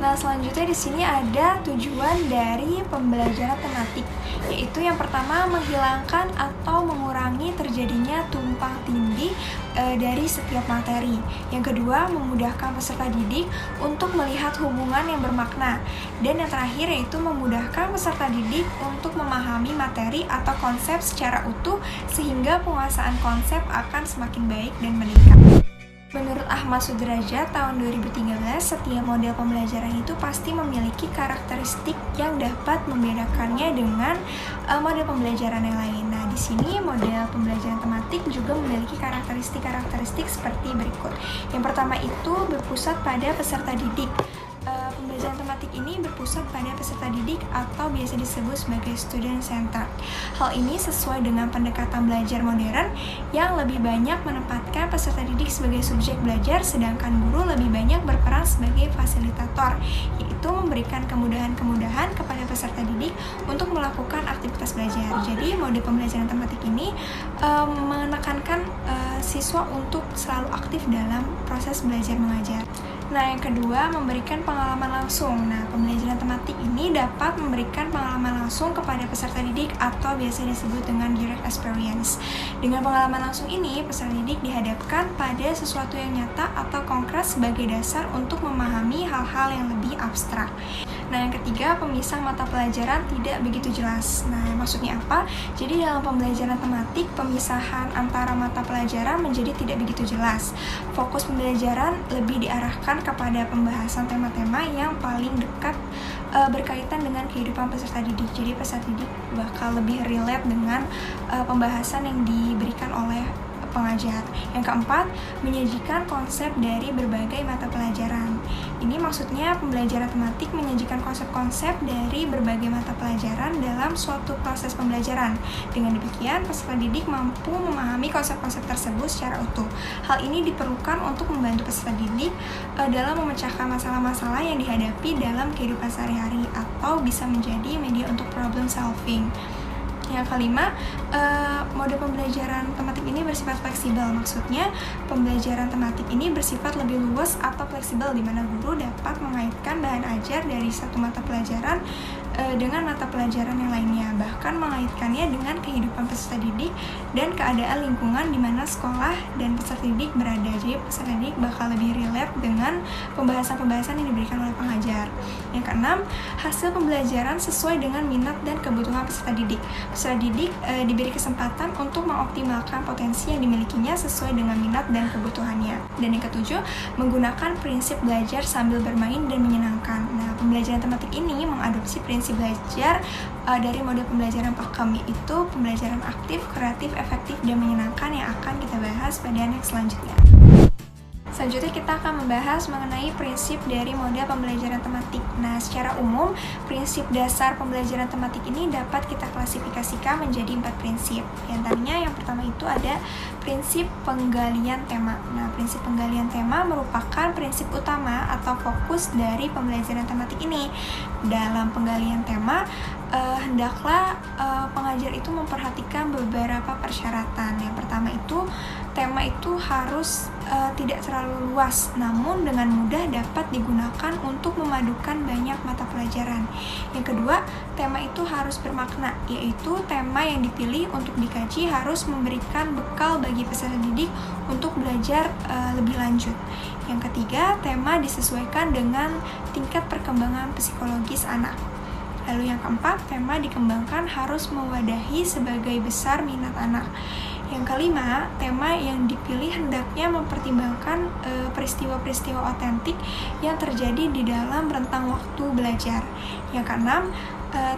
Nah, selanjutnya di sini ada tujuan dari pembelajaran tematik, yaitu yang pertama menghilangkan atau mengurangi terjadinya tumpang tindih dari setiap materi. Yang kedua, memudahkan peserta didik untuk melihat hubungan yang bermakna. Dan yang terakhir yaitu memudahkan peserta didik untuk memahami materi atau konsep secara utuh sehingga penguasaan konsep akan semakin baik dan meningkat. Menurut Ahmad Sudrajat tahun 2013, setiap model pembelajaran itu pasti memiliki karakteristik yang dapat membedakannya dengan model pembelajaran yang lain. Nah, di sini model pembelajaran tematik juga memiliki karakteristik seperti berikut. Yang pertama itu berpusat pada peserta didik. Pembelajaran tematik ini berpusat pada peserta didik atau biasa disebut sebagai student center. Hal ini sesuai dengan pendekatan belajar modern yang lebih banyak menempatkan peserta didik sebagai subjek belajar, sedangkan guru lebih banyak berperan sebagai fasilitator, yaitu memberikan kemudahan-kemudahan kepada peserta didik untuk melakukan aktivitas belajar. Jadi model pembelajaran tematik ini menekankan siswa untuk selalu aktif dalam proses belajar mengajar. Nah, yang kedua, memberikan pengalaman langsung. Nah, pembelajaran tematik ini dapat memberikan pengalaman langsung kepada peserta didik atau biasa disebut dengan direct experience. Dengan pengalaman langsung ini, peserta didik dihadapkan pada sesuatu yang nyata atau konkret sebagai dasar untuk memahami hal-hal yang lebih abstrak. Nah, yang ketiga, pemisah mata pelajaran tidak begitu jelas. Nah, maksudnya apa? Jadi dalam pembelajaran tematik, pemisahan antara mata pelajaran menjadi tidak begitu jelas. Fokus pembelajaran lebih diarahkan kepada pembahasan tema-tema yang paling dekat berkaitan dengan kehidupan peserta didik. Jadi peserta didik bakal lebih relate dengan pembahasan yang diberikan oleh pengajar. Yang keempat, menyajikan konsep dari berbagai mata pelajaran. Ini maksudnya pembelajaran tematik menyajikan konsep-konsep dari berbagai mata pelajaran dalam suatu proses pembelajaran. Dengan demikian, peserta didik mampu memahami konsep-konsep tersebut secara utuh. Hal ini diperlukan untuk membantu peserta didik dalam memecahkan masalah-masalah yang dihadapi dalam kehidupan sehari-hari atau bisa menjadi media untuk problem solving. Yang kelima, mode pembelajaran tematik ini bersifat fleksibel. Maksudnya, pembelajaran tematik ini bersifat lebih luas atau fleksibel, di mana guru dapat mengaitkan bahan ajar dari satu mata pelajaran dengan mata pelajaran yang lainnya, bahkan mengaitkannya dengan kehidupan peserta didik dan keadaan lingkungan di mana sekolah dan peserta didik berada. Jadi peserta didik bakal lebih relate dengan pembahasan-pembahasan yang diberikan oleh pengajar. Yang keenam, hasil pembelajaran sesuai dengan minat dan kebutuhan peserta didik. Peserta didik diberi kesempatan untuk mengoptimalkan potensi yang dimilikinya sesuai dengan minat dan kebutuhannya. Dan yang ketujuh, menggunakan prinsip belajar sambil bermain dan menyenangkan. Nah, pembelajaran tematik ini mengadopsi prinsip belajar dari model pembelajaran Pakem, yaitu pembelajaran aktif, kreatif, efektif, dan menyenangkan yang akan kita bahas pada next selanjutnya. Selanjutnya kita akan membahas mengenai prinsip dari model pembelajaran tematik. Nah, secara umum, prinsip dasar pembelajaran tematik ini dapat kita klasifikasikan menjadi 4 prinsip. Di antaranya yang pertama itu ada prinsip penggalian tema. Nah, prinsip penggalian tema merupakan prinsip utama atau fokus dari pembelajaran tematik ini. Dalam penggalian tema, hendaklah pengajar itu memperhatikan beberapa persyaratan. Yang pertama itu, tema itu harus tidak terlalu luas, namun dengan mudah dapat digunakan untuk memadukan banyak mata pelajaran. Yang kedua, tema itu harus bermakna, yaitu tema yang dipilih untuk dikaji harus memberikan bekal bagi peserta didik untuk belajar lebih lanjut. Yang ketiga, tema disesuaikan dengan tingkat perkembangan psikologis anak. Lalu yang keempat, tema dikembangkan harus mewadahi sebagai besar minat anak. Yang kelima, tema yang dipilih hendaknya mempertimbangkan peristiwa-peristiwa otentik yang terjadi di dalam rentang waktu belajar. Yang keenam,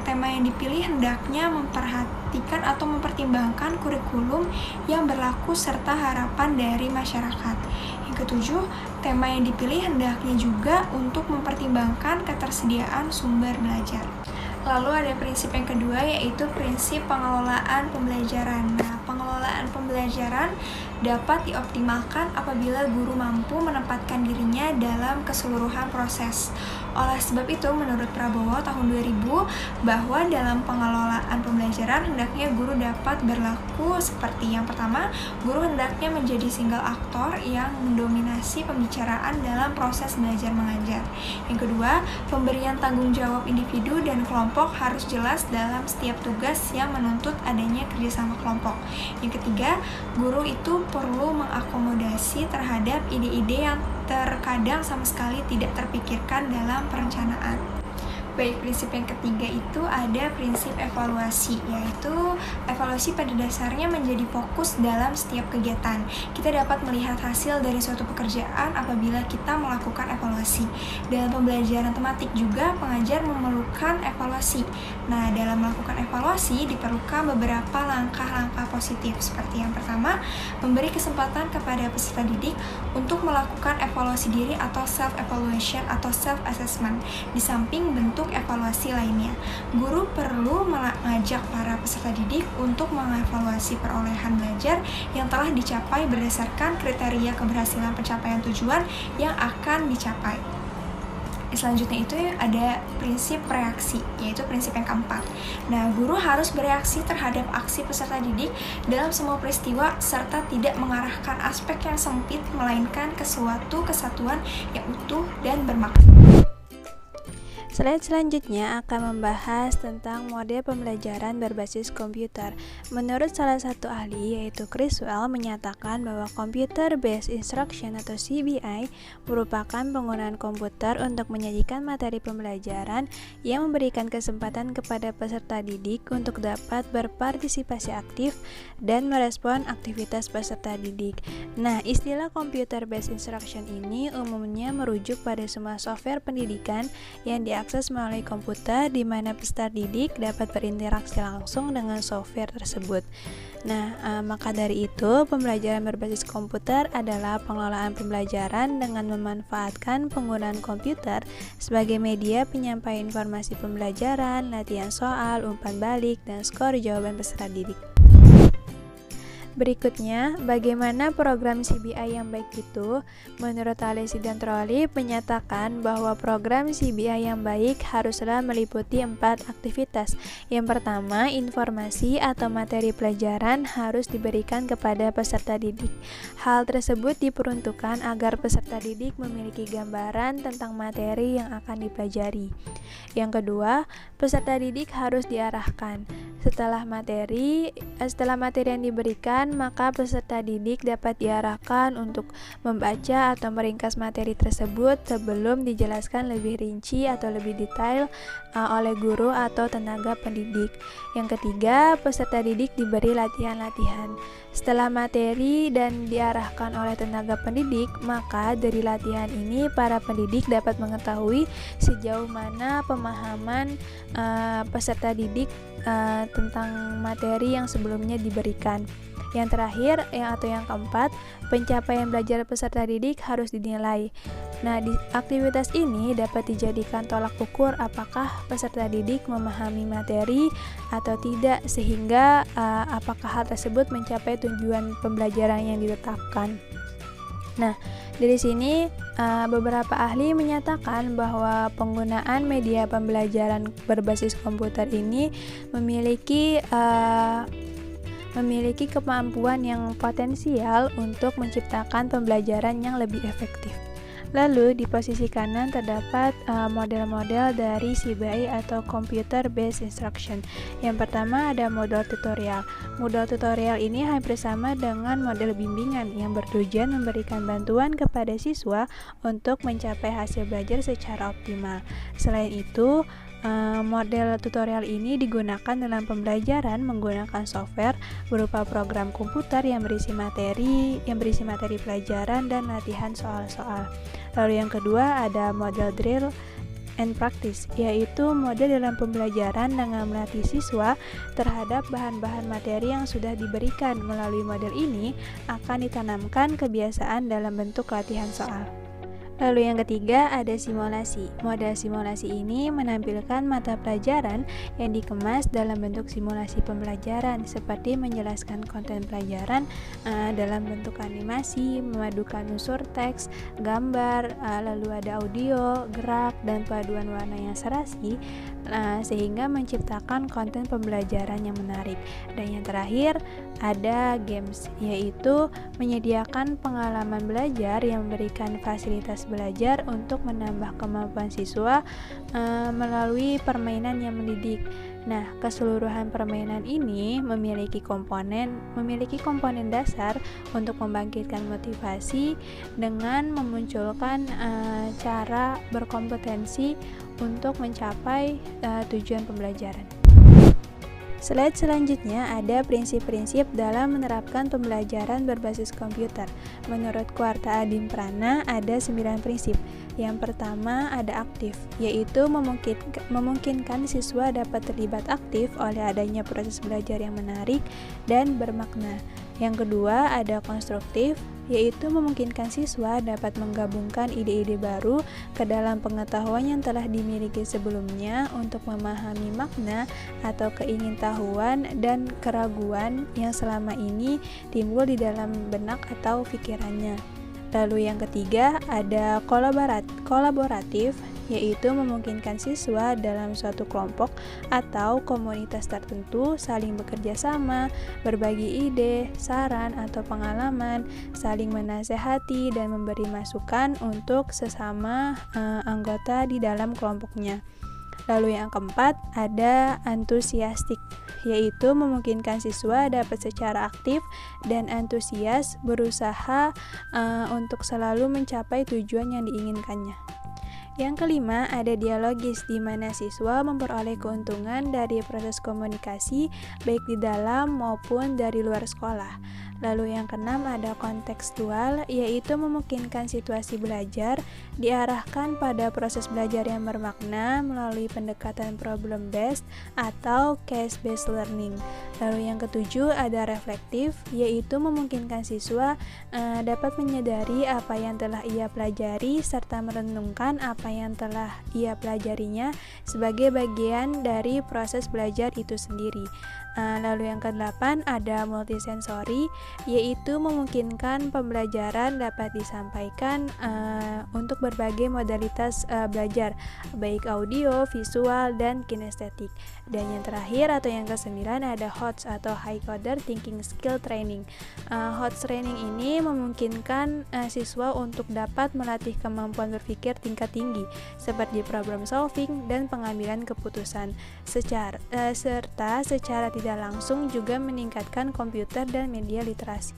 tema yang dipilih hendaknya memperhatikan atau mempertimbangkan kurikulum yang berlaku serta harapan dari masyarakat. Yang ketujuh, tema yang dipilih hendaknya juga untuk mempertimbangkan ketersediaan sumber belajar. Lalu ada prinsip yang kedua, yaitu prinsip pengelolaan pembelajaran. Nah, pengelolaan pembelajaran dapat dioptimalkan apabila guru mampu menempatkan dirinya dalam keseluruhan proses. Oleh sebab itu, menurut Prabowo tahun 2000, bahwa dalam pengelolaan pembelajaran hendaknya guru dapat berlaku seperti yang pertama, guru hendaknya menjadi single aktor yang mendominasi pembicaraan dalam proses belajar mengajar. Yang kedua, pemberian tanggung jawab individu dan kelompok harus jelas dalam setiap tugas yang menuntut adanya kerjasama kelompok. Yang ketiga, guru itu perlu mengakomodasi terhadap ide-ide yang terkadang sama sekali tidak terpikirkan dalam perencanaan. Baik, prinsip yang ketiga itu ada prinsip evaluasi, yaitu evaluasi pada dasarnya menjadi fokus dalam setiap kegiatan. Kita dapat melihat hasil dari suatu pekerjaan apabila kita melakukan evaluasi. Dalam pembelajaran tematik juga pengajar memerlukan evaluasi. Nah, dalam melakukan evaluasi diperlukan beberapa langkah-langkah positif. Seperti yang pertama, memberi kesempatan kepada peserta didik untuk melakukan evaluasi diri atau self-evaluation atau self-assessment. Di samping bentuk evaluasi lainnya, guru perlu mengajak para peserta didik untuk mengevaluasi perolehan belajar yang telah dicapai berdasarkan kriteria keberhasilan pencapaian tujuan yang akan dicapai. Selanjutnya itu ada prinsip reaksi, yaitu prinsip yang keempat. Nah, guru harus bereaksi terhadap aksi peserta didik dalam semua peristiwa serta tidak mengarahkan aspek yang sempit, melainkan ke suatu kesatuan yang utuh dan bermakna. Slide selanjutnya akan membahas tentang model pembelajaran berbasis komputer. Menurut salah satu ahli, yaitu Criswell, menyatakan bahwa Computer Based Instruction atau CBI merupakan penggunaan komputer untuk menyajikan materi pembelajaran yang memberikan kesempatan kepada peserta didik untuk dapat berpartisipasi aktif dan merespon aktivitas peserta didik. Nah, istilah Computer Based Instruction ini umumnya merujuk pada semua software pendidikan yang diakses melalui komputer di mana peserta didik dapat berinteraksi langsung dengan software tersebut. Nah, maka dari itu pembelajaran berbasis komputer adalah pengelolaan pembelajaran dengan memanfaatkan penggunaan komputer sebagai media penyampaian informasi pembelajaran, latihan soal, umpan balik, dan skor jawaban peserta didik. Berikutnya, bagaimana program CBI yang baik itu? Menurut Alessi dan Trolli menyatakan bahwa program CBI yang baik haruslah meliputi 4 aktivitas. Yang pertama, informasi atau materi pelajaran harus diberikan kepada peserta didik. Hal tersebut diperuntukkan agar peserta didik memiliki gambaran tentang materi yang akan dipelajari. Yang kedua, peserta didik harus diarahkan. Setelah materi yang diberikan, maka peserta didik dapat diarahkan untuk membaca atau meringkas materi tersebut sebelum dijelaskan lebih rinci atau lebih detail oleh guru atau tenaga pendidik. Yang ketiga, peserta didik diberi latihan-latihan. Setelah materi dan diarahkan oleh tenaga pendidik, maka dari latihan ini para pendidik dapat mengetahui sejauh mana pemahaman peserta didik tentang materi yang sebelumnya diberikan. Yang terakhir, yang keempat, pencapaian belajar peserta didik harus dinilai. Nah, di aktivitas ini dapat dijadikan tolak ukur apakah peserta didik memahami materi atau tidak, sehingga apakah hal tersebut mencapai tujuan pembelajaran yang ditetapkan. Nah, dari sini beberapa ahli menyatakan bahwa penggunaan media pembelajaran berbasis komputer ini memiliki kemampuan yang potensial untuk menciptakan pembelajaran yang lebih efektif. Lalu di posisi kanan terdapat model-model dari CBI atau Computer Based Instruction. Yang pertama ada model tutorial. Model tutorial ini hampir sama dengan model bimbingan yang bertujuan memberikan bantuan kepada siswa untuk mencapai hasil belajar secara optimal. Selain itu, model tutorial ini digunakan dalam pembelajaran menggunakan software berupa program komputer yang berisi materi pelajaran dan latihan soal-soal. Lalu yang kedua ada model drill and practice, yaitu model dalam pembelajaran dengan melatih siswa terhadap bahan-bahan materi yang sudah diberikan. Melalui model ini akan ditanamkan kebiasaan dalam bentuk latihan soal. Lalu yang ketiga ada simulasi. Model simulasi ini menampilkan mata pelajaran yang dikemas dalam bentuk simulasi pembelajaran, seperti menjelaskan konten pelajaran dalam bentuk animasi, memadukan unsur teks, gambar, lalu ada audio, gerak, dan paduan warna yang serasi, sehingga menciptakan konten pembelajaran yang menarik. Dan yang terakhir ada games, yaitu menyediakan pengalaman belajar yang memberikan fasilitas belajar untuk menambah kemampuan siswa melalui permainan yang mendidik. Nah, keseluruhan permainan ini memiliki komponen dasar untuk membangkitkan motivasi dengan memunculkan cara berkompetensi untuk mencapai tujuan pembelajaran. Slide selanjutnya ada prinsip-prinsip dalam menerapkan pembelajaran berbasis komputer. Menurut Kwarta Adin Prana ada 9 prinsip. Yang pertama ada aktif, yaitu memungkinkan siswa dapat terlibat aktif oleh adanya proses belajar yang menarik dan bermakna. Yang kedua ada konstruktif, yaitu memungkinkan siswa dapat menggabungkan ide-ide baru ke dalam pengetahuan yang telah dimiliki sebelumnya untuk memahami makna atau keingintahuan dan keraguan yang selama ini timbul di dalam benak atau pikirannya. Lalu yang ketiga ada kolaboratif, yaitu memungkinkan siswa dalam suatu kelompok atau komunitas tertentu saling bekerja sama, berbagi ide, saran atau pengalaman, saling menasehati dan memberi masukan untuk sesama anggota di dalam kelompoknya. Lalu yang keempat ada antusiastik, yaitu memungkinkan siswa dapat secara aktif dan antusias berusaha untuk selalu mencapai tujuan yang diinginkannya. Yang kelima ada dialogis, di mana siswa memperoleh keuntungan dari proses komunikasi baik di dalam maupun dari luar sekolah. Lalu yang keenam ada kontekstual, yaitu memungkinkan situasi belajar diarahkan pada proses belajar yang bermakna melalui pendekatan problem based atau case based learning. Lalu yang ketujuh ada reflektif, yaitu memungkinkan siswa dapat menyadari apa yang telah ia pelajari serta merenungkan apa yang telah ia pelajarinya sebagai bagian dari proses belajar itu sendiri. Lalu yang ke-8 ada multisensori, yaitu memungkinkan pembelajaran dapat disampaikan untuk berbagai modalitas belajar, baik audio, visual, dan kinestetik. Dan yang terakhir atau yang ke-9 ada HOTS atau High Order Thinking Skill Training. HOTS training ini memungkinkan siswa untuk dapat melatih kemampuan berpikir tingkat tinggi seperti problem solving dan pengambilan keputusan, serta secara tidak langsung juga meningkatkan komputer dan media literasi.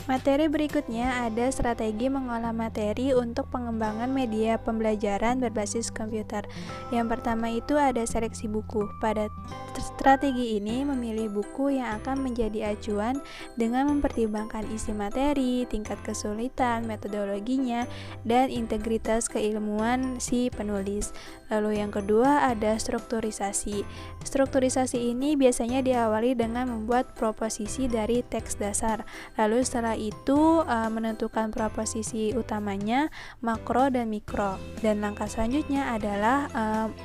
Materi berikutnya ada strategi mengolah materi untuk pengembangan media pembelajaran berbasis komputer. Yang pertama itu ada seleksi buku. Pada strategi ini memilih buku yang akan menjadi acuan dengan mempertimbangkan isi materi, tingkat kesulitan, metodologinya, dan integritas keilmuan si penulis. Lalu yang kedua ada strukturisasi. Strukturisasi ini biasanya diawali dengan membuat proposisi dari teks dasar. Lalu setelah itu menentukan proposisi utamanya, makro dan mikro. Dan langkah selanjutnya adalah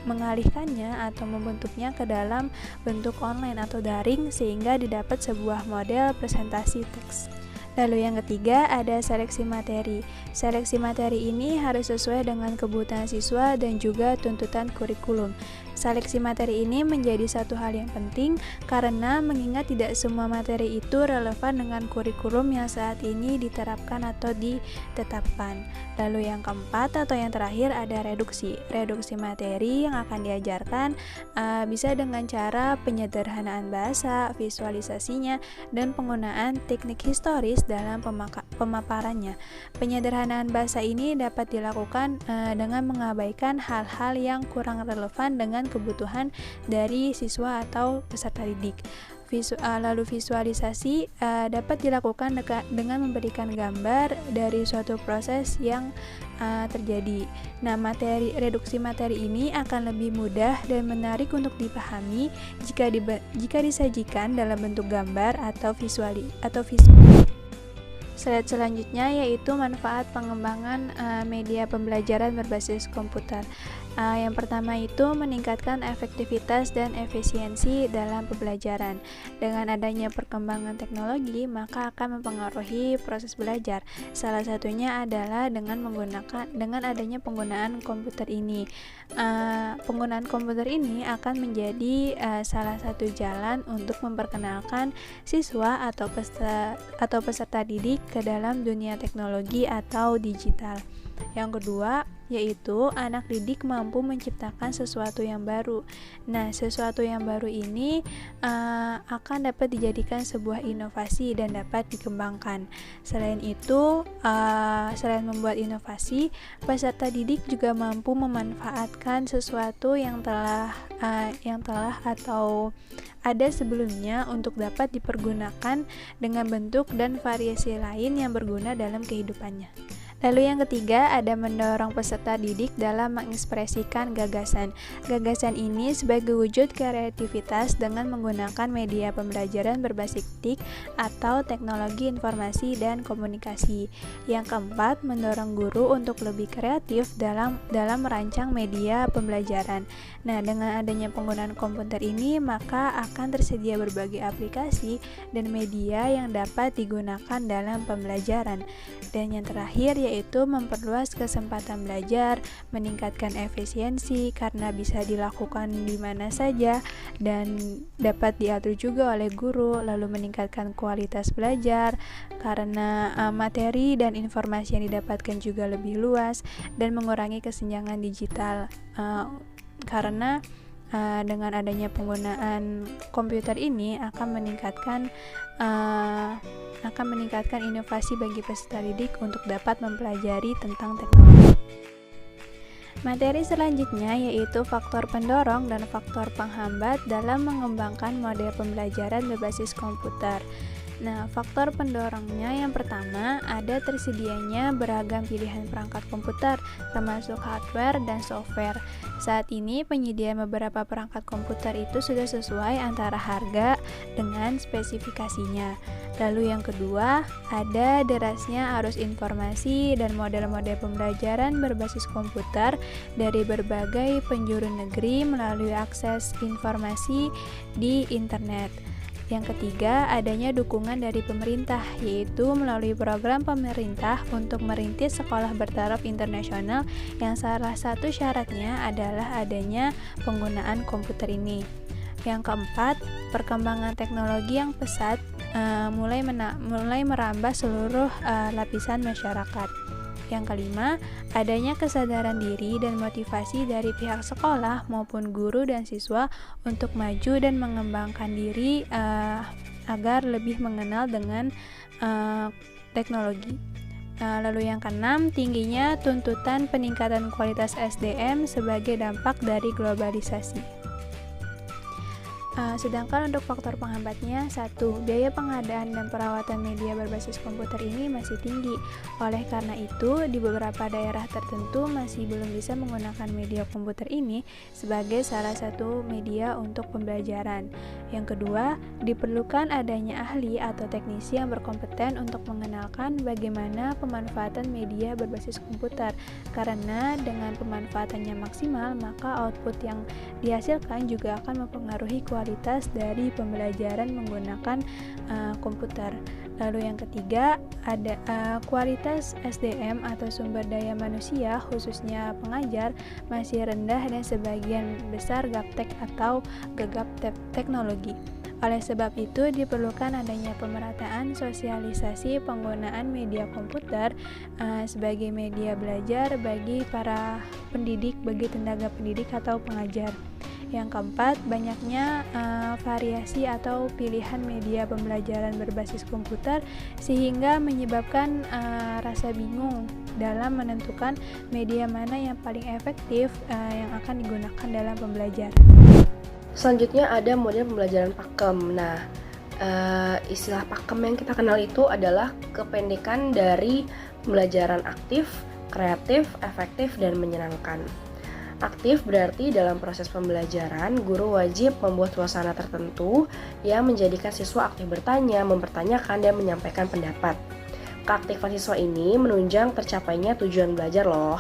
mengalihkannya atau membentuknya ke dalam bentuk online atau daring sehingga didapat sebuah model presentasi teks. Lalu yang ketiga ada seleksi materi. Seleksi materi ini harus sesuai dengan kebutuhan siswa dan juga tuntutan kurikulum. Seleksi materi ini menjadi satu hal yang penting karena mengingat tidak semua materi itu relevan dengan kurikulum yang saat ini diterapkan atau ditetapkan. Lalu yang keempat atau yang terakhir ada reduksi. Reduksi materi yang akan diajarkan bisa dengan cara penyederhanaan bahasa, visualisasinya, dan penggunaan teknik historis dalam pemaparannya. Penyederhanaan bahasa ini dapat dilakukan dengan mengabaikan hal-hal yang kurang relevan dengan kebutuhan dari siswa atau peserta didik. Lalu visualisasi dapat dilakukan dengan memberikan gambar dari suatu proses yang terjadi. Nah, reduksi materi ini akan lebih mudah dan menarik untuk dipahami jika disajikan dalam bentuk gambar atau visual. Slide selanjutnya yaitu manfaat pengembangan media pembelajaran berbasis komputer. Yang pertama itu meningkatkan efektivitas dan efisiensi dalam pembelajaran. Dengan adanya perkembangan teknologi, maka akan mempengaruhi proses belajar. Salah satunya adalah dengan adanya penggunaan komputer ini. Penggunaan komputer ini akan menjadi salah satu jalan untuk memperkenalkan siswa atau peserta didik ke dalam dunia teknologi atau digital. Yang kedua, yaitu anak didik mampu menciptakan sesuatu yang baru. Nah, sesuatu yang baru ini akan dapat dijadikan sebuah inovasi dan dapat dikembangkan. Selain itu, selain membuat inovasi, peserta didik juga mampu memanfaatkan sesuatu yang telah atau ada sebelumnya untuk dapat dipergunakan dengan bentuk dan variasi lain yang berguna dalam kehidupannya. Lalu yang ketiga ada mendorong peserta didik dalam mengekspresikan gagasan. Gagasan ini sebagai wujud kreativitas dengan menggunakan media pembelajaran berbasis TIK atau teknologi informasi dan komunikasi. Yang keempat, mendorong guru untuk lebih kreatif dalam merancang media pembelajaran. Nah, dengan adanya penggunaan komputer ini, maka akan tersedia berbagai aplikasi dan media yang dapat digunakan dalam pembelajaran. Dan yang terakhir yaitu memperluas kesempatan belajar, meningkatkan efisiensi karena bisa dilakukan di mana saja dan dapat diatur juga oleh guru, lalu meningkatkan kualitas belajar karena materi dan informasi yang didapatkan juga lebih luas dan mengurangi kesenjangan digital karena dengan adanya penggunaan komputer ini akan meningkatkan inovasi bagi peserta didik untuk dapat mempelajari tentang teknologi. Materi selanjutnya yaitu faktor pendorong dan faktor penghambat dalam mengembangkan model pembelajaran berbasis komputer. Nah, faktor pendorongnya yang pertama ada tersedianya beragam pilihan perangkat komputer termasuk hardware dan software. Saat ini penyediaan beberapa perangkat komputer itu sudah sesuai antara harga dengan spesifikasinya. Lalu yang kedua, ada derasnya arus informasi dan model-model pembelajaran berbasis komputer dari berbagai penjuru negeri melalui akses informasi di internet. Yang ketiga, adanya dukungan dari pemerintah, yaitu melalui program pemerintah untuk merintis sekolah bertaraf internasional yang salah satu syaratnya adalah adanya penggunaan komputer ini. Yang keempat, perkembangan teknologi yang pesat mulai merambah seluruh lapisan masyarakat. Yang kelima, adanya kesadaran diri dan motivasi dari pihak sekolah maupun guru dan siswa untuk maju dan mengembangkan diri agar lebih mengenal dengan teknologi. Lalu yang keenam, tingginya tuntutan peningkatan kualitas SDM sebagai dampak dari globalisasi. Sedangkan untuk faktor penghambatnya, 1. Biaya pengadaan dan perawatan media berbasis komputer ini masih tinggi. Oleh karena itu, di beberapa daerah tertentu masih belum bisa menggunakan media komputer ini sebagai salah satu media untuk pembelajaran. Yang kedua, diperlukan adanya ahli atau teknisi yang berkompeten untuk mengenalkan bagaimana pemanfaatan media berbasis komputer. Karena dengan pemanfaatannya maksimal, maka output yang dihasilkan juga akan mempengaruhi kualitas kualitas dari pembelajaran menggunakan komputer. Lalu yang ketiga ada kualitas SDM atau sumber daya manusia khususnya pengajar masih rendah dan sebagian besar gaptek atau gegap teknologi. Oleh sebab itu diperlukan adanya pemerataan sosialisasi penggunaan media komputer sebagai media belajar bagi para pendidik, bagi tenaga pendidik atau pengajar. Yang keempat, banyaknya variasi atau pilihan media pembelajaran berbasis komputer sehingga menyebabkan rasa bingung dalam menentukan media mana yang paling efektif yang akan digunakan dalam pembelajaran. Selanjutnya ada model pembelajaran pakem. Nah, istilah pakem yang kita kenal itu adalah kependekan dari pembelajaran aktif, kreatif, efektif, dan menyenangkan. Aktif berarti dalam proses pembelajaran, guru wajib membuat suasana tertentu yang menjadikan siswa aktif bertanya, mempertanyakan, dan menyampaikan pendapat. Keaktifan siswa ini menunjang tercapainya tujuan belajar loh.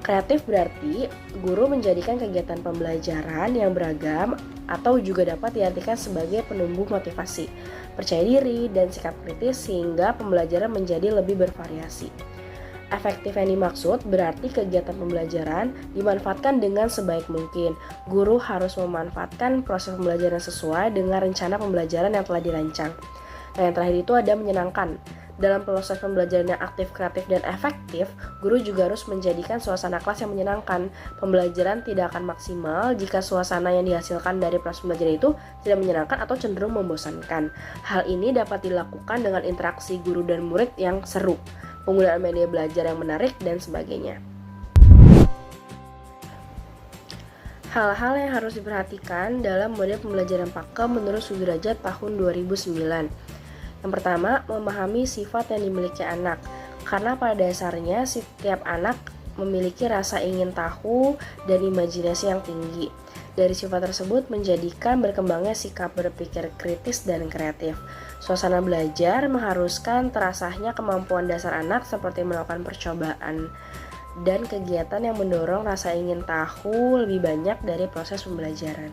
Kreatif berarti guru menjadikan kegiatan pembelajaran yang beragam atau juga dapat diartikan sebagai penumbuh motivasi, percaya diri, dan sikap kritis sehingga pembelajaran menjadi lebih bervariasi. Efektif yang dimaksud berarti kegiatan pembelajaran dimanfaatkan dengan sebaik mungkin. Guru harus memanfaatkan proses pembelajaran sesuai dengan rencana pembelajaran yang telah dirancang. Nah, yang terakhir itu ada menyenangkan. Dalam proses pembelajaran yang aktif, kreatif, dan efektif, guru juga harus menjadikan suasana kelas yang menyenangkan. Pembelajaran tidak akan maksimal jika suasana yang dihasilkan dari proses pembelajaran itu tidak menyenangkan atau cenderung membosankan. Hal ini dapat dilakukan dengan interaksi guru dan murid yang seru, penggunaan media belajar yang menarik, dan sebagainya. Hal-hal yang harus diperhatikan dalam model pembelajaran pakem menurut Sudrajat tahun 2009. Yang pertama, memahami sifat yang dimiliki anak. Karena pada dasarnya setiap anak memiliki rasa ingin tahu dan imajinasi yang tinggi. Dari sifat tersebut menjadikan berkembangnya sikap berpikir kritis dan kreatif. Suasana belajar mengharuskan terasahnya kemampuan dasar anak seperti melakukan percobaan dan kegiatan yang mendorong rasa ingin tahu lebih banyak dari proses pembelajaran.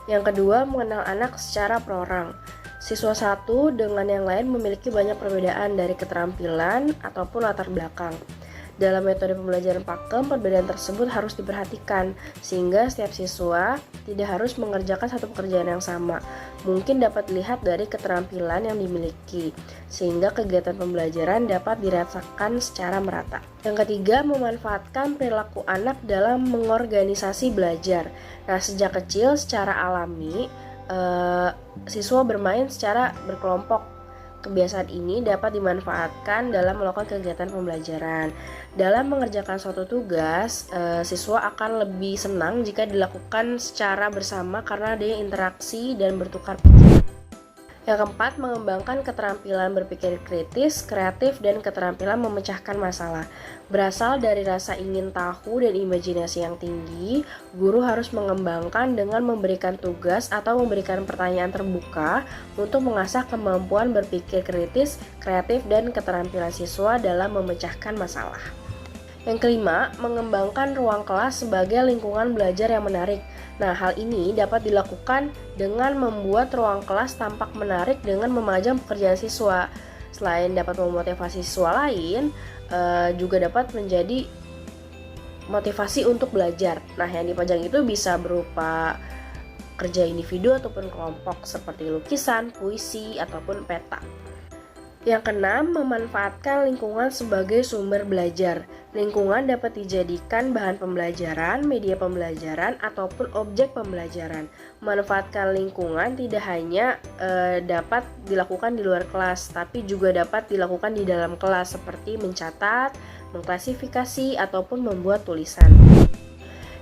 Yang kedua, mengenal anak secara per orang. Siswa satu dengan yang lain memiliki banyak perbedaan dari keterampilan ataupun latar belakang. Dalam metode pembelajaran pakem, perbedaan tersebut harus diperhatikan, sehingga setiap siswa tidak harus mengerjakan satu pekerjaan yang sama. Mungkin dapat dilihat dari keterampilan yang dimiliki, sehingga kegiatan pembelajaran dapat dirasakan secara merata. Yang ketiga, memanfaatkan perilaku anak dalam mengorganisasi belajar. Nah, sejak kecil secara alami, siswa bermain secara berkelompok. Kebiasaan ini dapat dimanfaatkan dalam melakukan kegiatan pembelajaran. Dalam mengerjakan suatu tugas, siswa akan lebih senang jika dilakukan secara bersama karena ada interaksi dan bertukar pikiran. Yang keempat, mengembangkan keterampilan berpikir kritis, kreatif, dan keterampilan memecahkan masalah. Berasal dari rasa ingin tahu dan imajinasi yang tinggi, guru harus mengembangkan dengan memberikan tugas atau memberikan pertanyaan terbuka untuk mengasah kemampuan berpikir kritis, kreatif, dan keterampilan siswa dalam memecahkan masalah. Yang kelima, mengembangkan ruang kelas sebagai lingkungan belajar yang menarik. Nah, hal ini dapat dilakukan dengan membuat ruang kelas tampak menarik dengan memajang pekerjaan siswa. Selain dapat memotivasi siswa lain, juga dapat menjadi motivasi untuk belajar. Nah, yang dipajang itu bisa berupa kerja individu ataupun kelompok seperti lukisan, puisi, ataupun peta. Yang keenam, memanfaatkan lingkungan sebagai sumber belajar. Lingkungan dapat dijadikan bahan pembelajaran, media pembelajaran, ataupun objek pembelajaran. Memanfaatkan lingkungan tidak hanya dapat dilakukan di luar kelas, tapi juga dapat dilakukan di dalam kelas seperti mencatat, mengklasifikasi, ataupun membuat tulisan.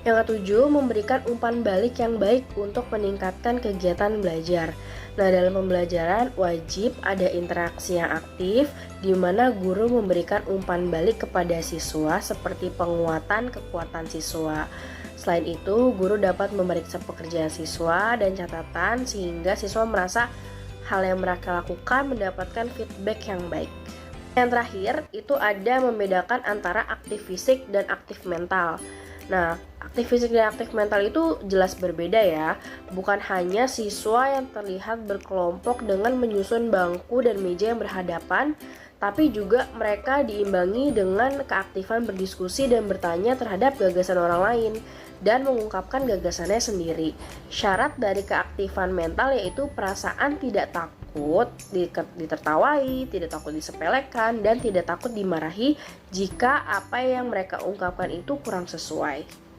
Yang ketujuh, memberikan umpan balik yang baik untuk meningkatkan kegiatan belajar. Nah, dalam pembelajaran wajib ada interaksi yang aktif di mana guru memberikan umpan balik kepada siswa seperti penguatan kekuatan siswa. Selain itu, guru dapat memeriksa pekerjaan siswa dan catatan sehingga siswa merasa hal yang mereka lakukan mendapatkan feedback yang baik. Yang terakhir, itu ada membedakan antara aktif fisik dan aktif mental. Nah, aktif fisik dan aktif mental itu jelas berbeda ya. Bukan hanya siswa yang terlihat berkelompok dengan menyusun bangku dan meja yang berhadapan, tapi juga mereka diimbangi dengan keaktifan berdiskusi dan bertanya terhadap gagasan orang lain dan mengungkapkan gagasannya sendiri. Syarat dari keaktifan mental yaitu perasaan tidak takut ditertawai, tidak takut disepelekan, dan tidak takut dimarahi jika apa yang mereka ungkapkan itu kurang sesuai.